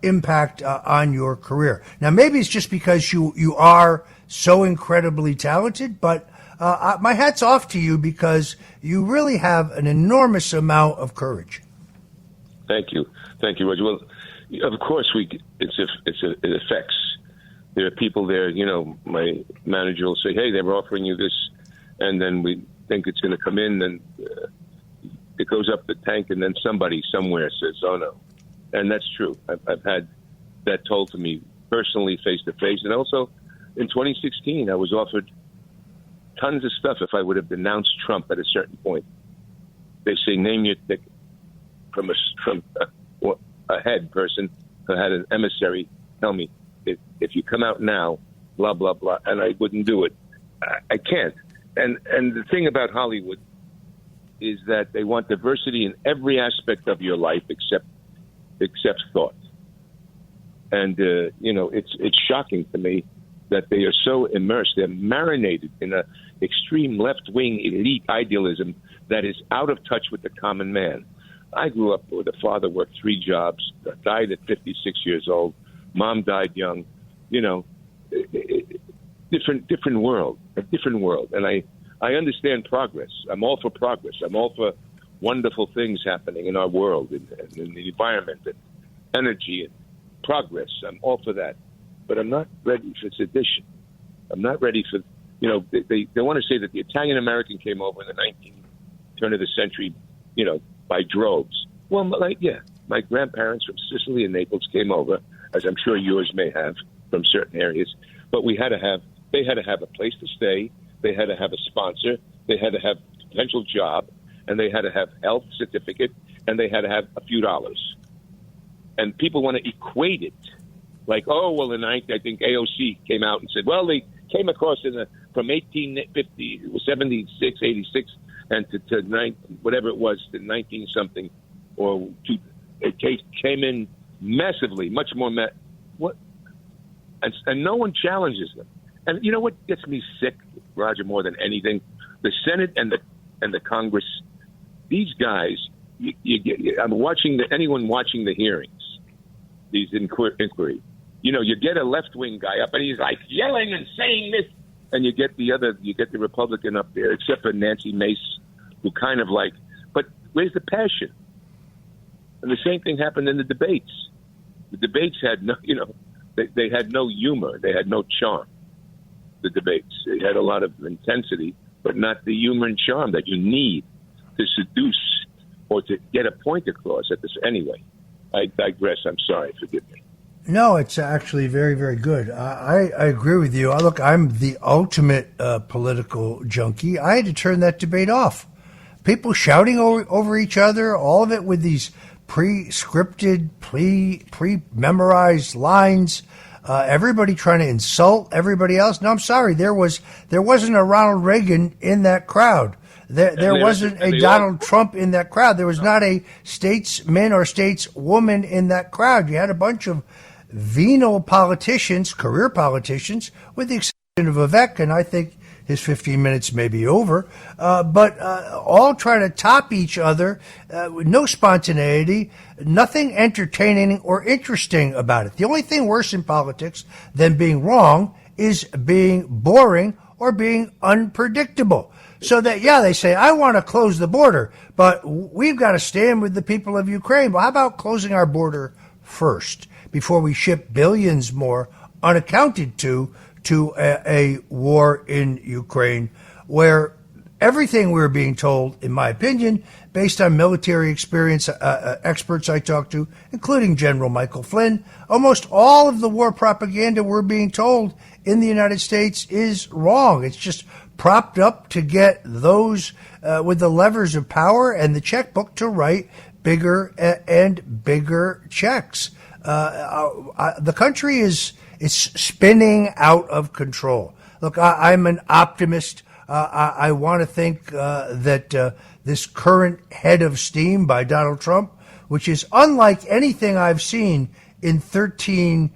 impact on your career. Now, maybe it's just because you are so incredibly talented, but my hat's off to you because you really have an enormous amount of courage. Thank you, Roger. Well, of course, it affects. There are people there. You know, my manager will say, "Hey, they were offering you this," and then we think it's going to come in, and it goes up the tank, and then somebody somewhere says, "Oh no," and that's true. I've had that told to me personally, face to face, and also in 2016, I was offered tons of stuff if I would have denounced Trump at a certain point. They say, name your ticket from a head person who had an emissary tell me, if you come out now, blah, blah, blah, and I wouldn't do it. I can't. And the thing about Hollywood is that they want diversity in every aspect of your life except thought. And, it's shocking to me that they are so immersed, they're marinated in an extreme left-wing elite idealism that is out of touch with the common man. I grew up with a father worked 3 jobs, died at 56 years old. Mom died young. Different world, a different world. And I understand progress. I'm all for progress. I'm all for wonderful things happening in our world, in the environment, and energy and progress. I'm all for that. But I'm not ready for sedition. I'm not ready for, they want to say that the Italian American came over in the turn of the century, by droves. Well, my grandparents from Sicily and Naples came over, as I'm sure yours may have from certain areas. But they had to have a place to stay. They had to have a sponsor. They had to have a potential job, and they had to have health certificate, and they had to have a few dollars. And people want to equate it. Like, I think AOC came out and said, well, they came across from 1850, 76, 86, and to whatever it was, to 19-something, it came in massively, much more. What? And no one challenges them. And you know what gets me sick, Roger, more than anything? The Senate and the Congress, these guys, I'm watching anyone watching the hearings, these inquiry. You get a left-wing guy up, and he's like yelling and saying this, and you get the Republican up there, except for Nancy Mace, who kind of but where's the passion? And the same thing happened in the debates. The debates had no, they had no humor, they had no charm. The debates, they had a lot of intensity, but not the humor and charm that you need to seduce or to get a point across. Anyway, I digress. I'm sorry. Forgive me. No, it's actually very, very good. I agree with you. Look, I'm the ultimate political junkie. I had to turn that debate off. People shouting over each other, all of it with these pre-scripted, pre-memorized lines. Everybody trying to insult everybody else. No, I'm sorry. There wasn't a Ronald Reagan in that crowd. There wasn't a Donald Trump in that crowd. There was not a statesman or stateswoman in that crowd. You had a bunch of venal politicians, career politicians, with the exception of Vivek, and I think his 15 minutes may be over, but all trying to top each other with no spontaneity, nothing entertaining or interesting about it. The only thing worse in politics than being wrong is being boring or being unpredictable. So that, they say, I want to close the border, but we've got to stand with the people of Ukraine. Well, how about closing our border first before we ship billions more unaccounted to a war in Ukraine, where everything we're being told, in my opinion, based on military experience experts I talked to, including General Michael Flynn, almost all of the war propaganda we're being told in the United States is wrong. It's just propped up to get those with the levers of power and the checkbook to write bigger and bigger checks. The country is spinning out of control. Look, I'm an optimist. I want to think that this current head of steam by Donald Trump, which is unlike anything I've seen in 13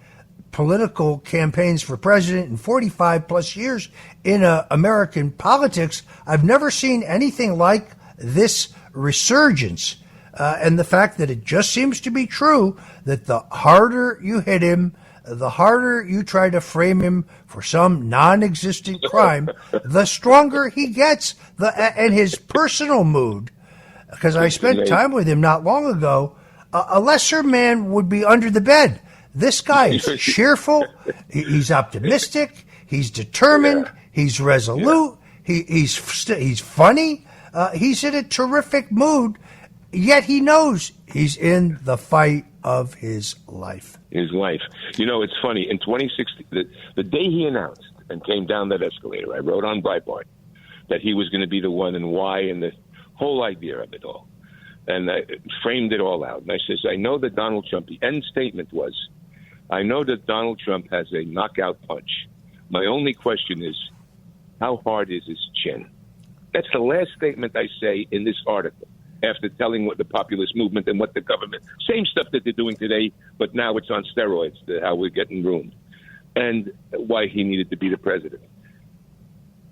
political campaigns for president in 45 plus years in American politics, I've never seen anything like this resurgence. And the fact that it just seems to be true that the harder you hit him, the harder you try to frame him for some non-existent crime, the stronger he gets. And his personal mood, because I spent time with him not long ago, a lesser man would be under the bed. This guy is cheerful. He's optimistic. He's determined. He's resolute. He's funny. He's in a terrific mood. Yet he knows he's in the fight of his life. His life. You know, it's funny. In 2016, the day he announced and came down that escalator, I wrote on Breitbart that he was going to be the one and why and the whole idea of it all. And I framed it all out. And I says, I know that Donald Trump, the end statement was, I know that Donald Trump has a knockout punch. My only question is, how hard is his chin? That's the last statement I say in this article, after telling what the populist movement and what the government, same stuff that they're doing today, but now it's on steroids, how we're getting ruined, and why he needed to be the president.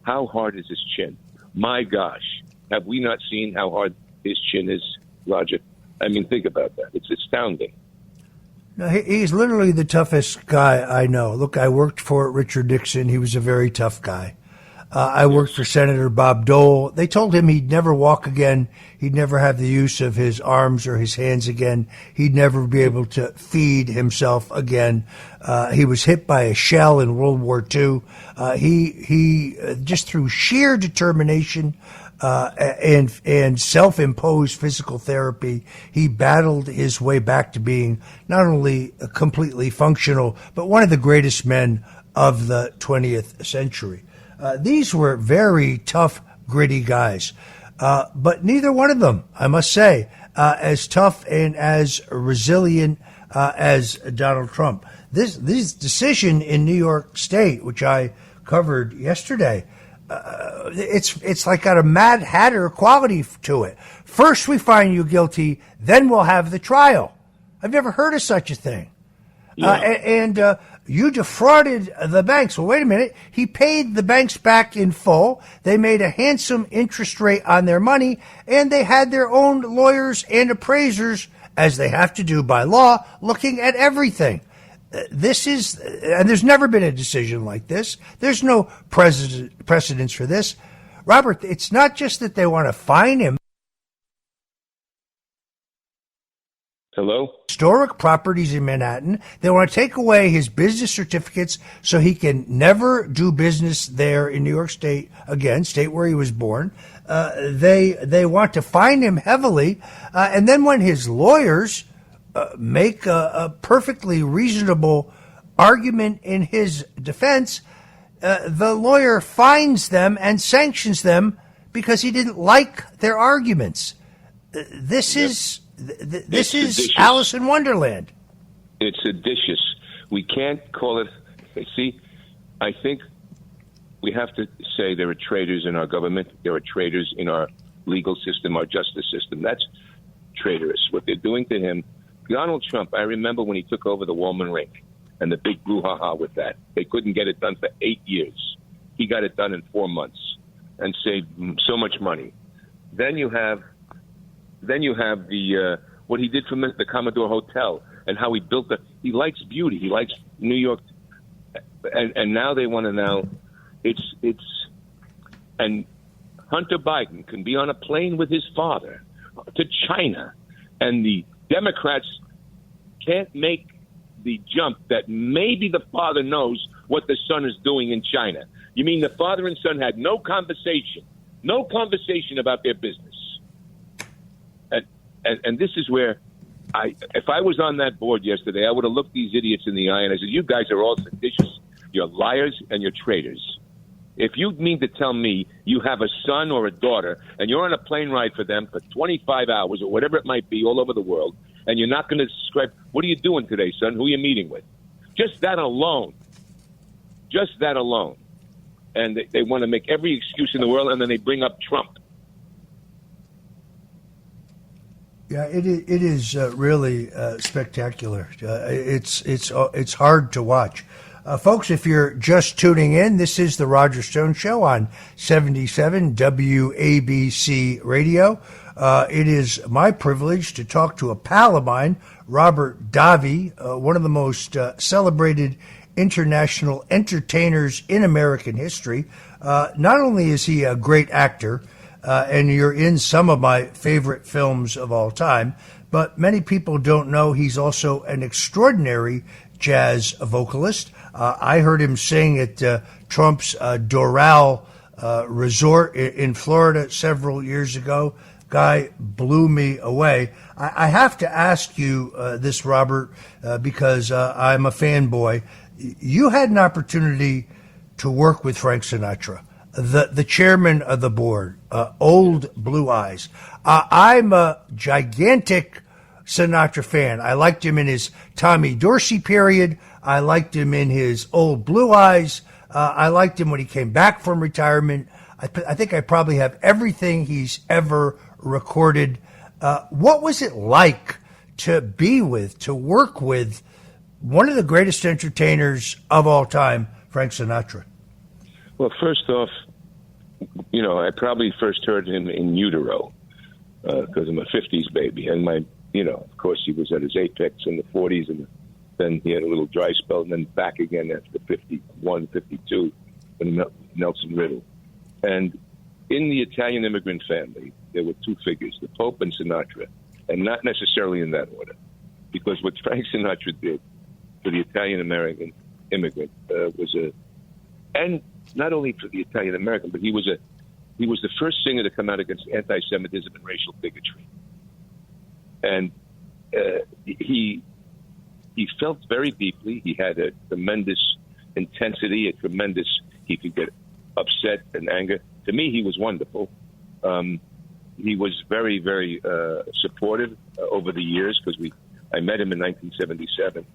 How hard is his chin? My gosh, have we not seen how hard his chin is, Roger? I mean, think about that. It's astounding. No, he's literally the toughest guy I know. Look, I worked for Richard Nixon. He was a very tough guy. I worked for Senator Bob Dole. They told him he'd never walk again. He'd never have the use of his arms or his hands again. He'd never be able to feed himself again. He was hit by a shell in World War II. He just through sheer determination and self-imposed physical therapy, he battled his way back to being not only completely functional, but one of the greatest men of the 20th century. These were very tough, gritty guys. But neither one of them, I must say, as tough and as resilient as Donald Trump. This decision in New York State, which I covered yesterday, it's like got a Mad Hatter quality to it. First we find you guilty, then we'll have the trial. I've never heard of such a thing. Yeah. You defrauded the banks. Well, wait a minute. He paid the banks back in full. They made a handsome interest rate on their money, and they had their own lawyers and appraisers, as they have to do by law, looking at everything. This is, and there's never been a decision like this. There's no precedence for this. Robert, it's not just that they want to fine him. Hello? Historic properties in Manhattan. They want to take away his business certificates so he can never do business there in New York State again, state where he was born. They want to fine him heavily. And then when his lawyers make a perfectly reasonable argument in his defense, the lawyer fines them and sanctions them because he didn't like their arguments. This is Alice in Wonderland. It's seditious. We can't call it. See, I think we have to say there are traitors in our government. There are traitors in our legal system, our justice system. That's traitorous. What they're doing to him. Donald Trump, I remember when he took over the Wollman Rink and the big brouhaha with that. They couldn't get it done for 8 years. He got it done in 4 months and saved so much money. Then you have the what he did from the Commodore Hotel and how he built he likes beauty. He likes New York. And now they want to and Hunter Biden can be on a plane with his father to China, and the Democrats can't make the jump that maybe the father knows what the son is doing in China. You mean the father and son had no conversation about their business? And this is where if I was on that board yesterday, I would have looked these idiots in the eye and I said, you guys are all seditious. You're liars and you're traitors. If you mean to tell me you have a son or a daughter and you're on a plane ride for them for 25 hours or whatever it might be all over the world, and you're not going to describe, what are you doing today, son? Who are you meeting with? Just that alone. And they want to make every excuse in the world, and then they bring up Trump. Yeah, it is really spectacular. It's hard to watch. Folks, if you're just tuning in, this is the Roger Stone Show on 77 WABC Radio. It is my privilege to talk to a pal of mine, Robert Davi, one of the most celebrated international entertainers in American history. Not only is he a great actor, and you're in some of my favorite films of all time, but many people don't know he's also an extraordinary jazz vocalist. I heard him sing at Trump's Doral Resort in Florida several years ago. Guy blew me away. I have to ask you this, Robert, because I'm a fanboy. You had an opportunity to work with Frank Sinatra, the chairman of the board, Old Blue Eyes. I'm a gigantic Sinatra fan. I liked him in his Tommy Dorsey period. I liked him in his Old Blue Eyes. I liked him when he came back from retirement. I think I probably have everything he's ever recorded. What was it like to work with one of the greatest entertainers of all time, Frank Sinatra? Well, first off, I probably first heard him in utero because I'm a 50s baby. And of course, he was at his apex in the 40s, and then he had a little dry spell, and then back again after 51, 52, with Nelson Riddle. And in the Italian immigrant family, there were two figures, the Pope and Sinatra, and not necessarily in that order. Because what Frank Sinatra did for the Italian-American immigrant and not only for the Italian-American, but he was the first singer to come out against anti-Semitism and racial bigotry. And he felt very deeply. He had a tremendous intensity, he could get upset and anger. To me, he was wonderful. He was very, very supportive over the years because I met him in 1977.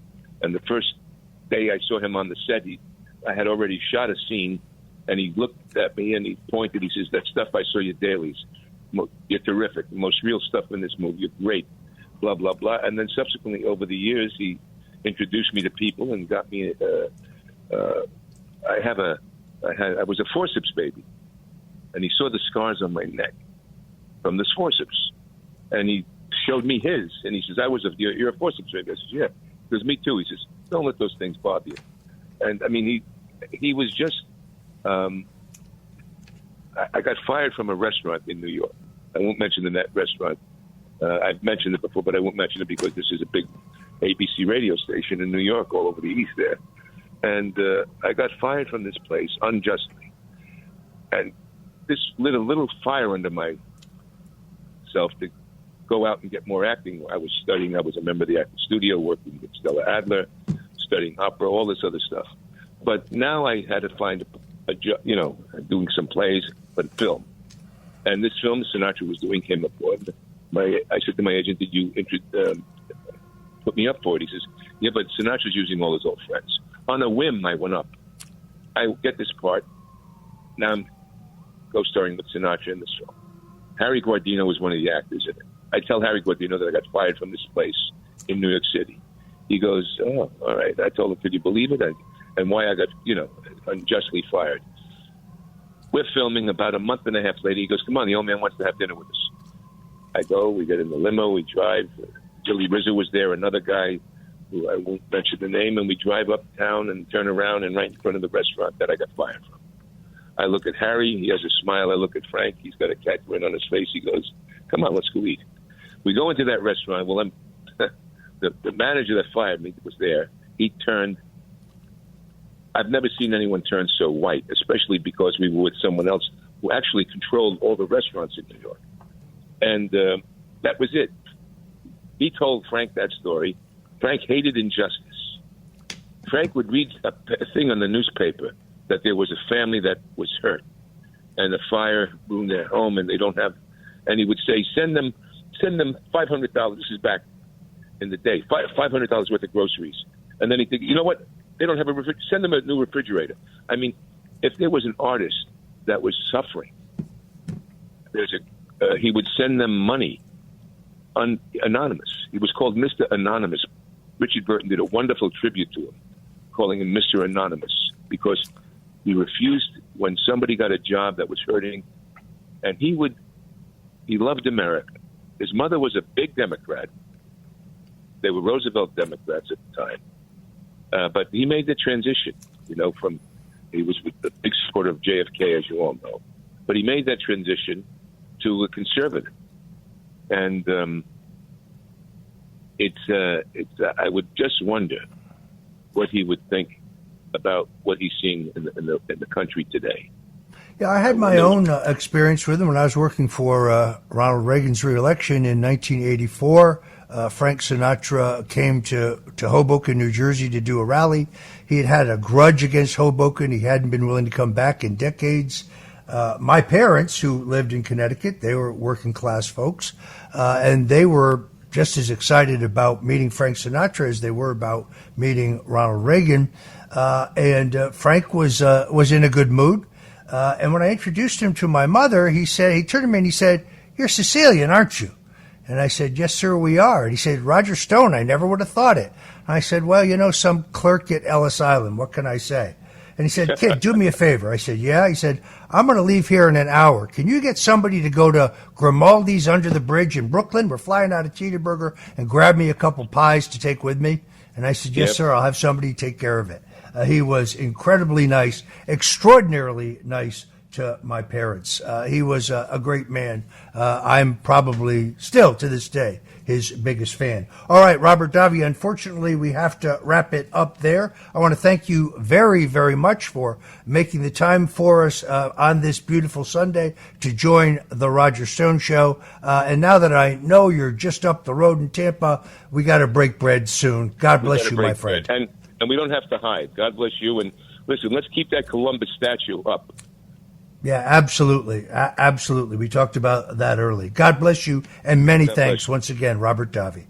And the first day I saw him on the set, I had already shot a scene, and he looked at me and he pointed. He says, "That stuff I saw you dailies. You're terrific. The most real stuff in this movie. You're great." Blah, blah, blah. And then subsequently, over the years, he introduced me to people and got me. I was a forceps baby, and he saw the scars on my neck from this forceps, and he showed me his, and he says, "You're a forceps baby." I said, "Yeah." He goes, "Me too." He says, "Don't let those things bother you." And I mean, he was just. I got fired from a restaurant in New York. I won't mention the restaurant. I've mentioned it before, but I won't mention it because this is a big ABC radio station in New York, all over the East there. And I got fired from this place unjustly. And this lit a little fire under myself to go out and get more acting. I was studying. I was a member of the acting studio, working with Stella Adler, studying opera, all this other stuff. But now I had to find a job, doing some plays, but film. And this film Sinatra was doing came aboard. I said to my agent, "Did you put me up for it?" He says, "Yeah, but Sinatra's using all his old friends." On a whim, I went up. I get this part. Now I'm co-starring with Sinatra in this film. Harry Guardino was one of the actors in it. I tell Harry Guardino that I got fired from this place in New York City. He goes, "Oh, all right." I told him, "Could you believe it?" And why I got, unjustly fired. We're filming. About a month and a half later, he goes, "Come on, the old man wants to have dinner with us." I go, we get in the limo, we drive. Billy Rizzo was there, another guy who I won't mention the name, and we drive uptown and turn around and right in front of the restaurant that I got fired from. I look at Harry, he has a smile. I look at Frank, he's got a cat grin on his face. He goes, "Come on, let's go eat." We go into that restaurant. Well, the manager that fired me was there. He turned. I've never seen anyone turn so white, especially because we were with someone else who actually controlled all the restaurants in New York. And that was it. He told Frank that story. Frank hated injustice. Frank would read a thing on the newspaper that there was a family that was hurt and the fire ruined their home and they don't have, and he would say, send them $500. This is back in the day, $500 worth of groceries. And then he'd think, you know what? They don't have a refrigerator. Send them a new refrigerator. I mean, if there was an artist that was suffering, he would send them money anonymous. He was called Mr. Anonymous. Richard Burton did a wonderful tribute to him, calling him Mr. Anonymous, because he refused when somebody got a job that was hurting, and he loved America. His mother was a big Democrat. They were Roosevelt Democrats at the time. But he made the transition, he was a big supporter of JFK, as you all know. But he made that transition to a conservative. And I would just wonder what he would think about what he's seeing in the country today. Yeah, I had my own experience with him when I was working for Ronald Reagan's reelection in 1984. Frank Sinatra came to Hoboken, New Jersey to do a rally. He had a grudge against Hoboken. He hadn't been willing to come back in decades. My parents, who lived in Connecticut, they were working class folks, and they were just as excited about meeting Frank Sinatra as they were about meeting Ronald Reagan. And Frank was in a good mood. And when I introduced him to my mother, he turned to me and he said, "You're Sicilian, aren't you?" And I said, "Yes, sir, we are." And he said, "Roger Stone, I never would have thought it." And I said, "Well, some clerk at Ellis Island. What can I say?" And he said, "Kid, do me a favor." I said, "Yeah." He said, "I'm going to leave here in an hour. Can you get somebody to go to Grimaldi's under the bridge in Brooklyn? We're flying out of Teterboro, and grab me a couple pies to take with me." And I said, "Yes, sir, I'll have somebody take care of it." He was incredibly nice, extraordinarily nice to my parents. He was a great man. I'm probably still, to this day, his biggest fan. All right, Robert Davi, unfortunately, we have to wrap it up there. I want to thank you very, very much for making the time for us on this beautiful Sunday to join the Roger Stone Show. And now that I know you're just up the road in Tampa, we got to break bread soon. God bless you, my friend. And we don't have to hide. God bless you. And listen, let's keep that Columbus statue up. Yeah, absolutely. Absolutely. We talked about that early. God bless you, and many thanks once again, Robert Davi.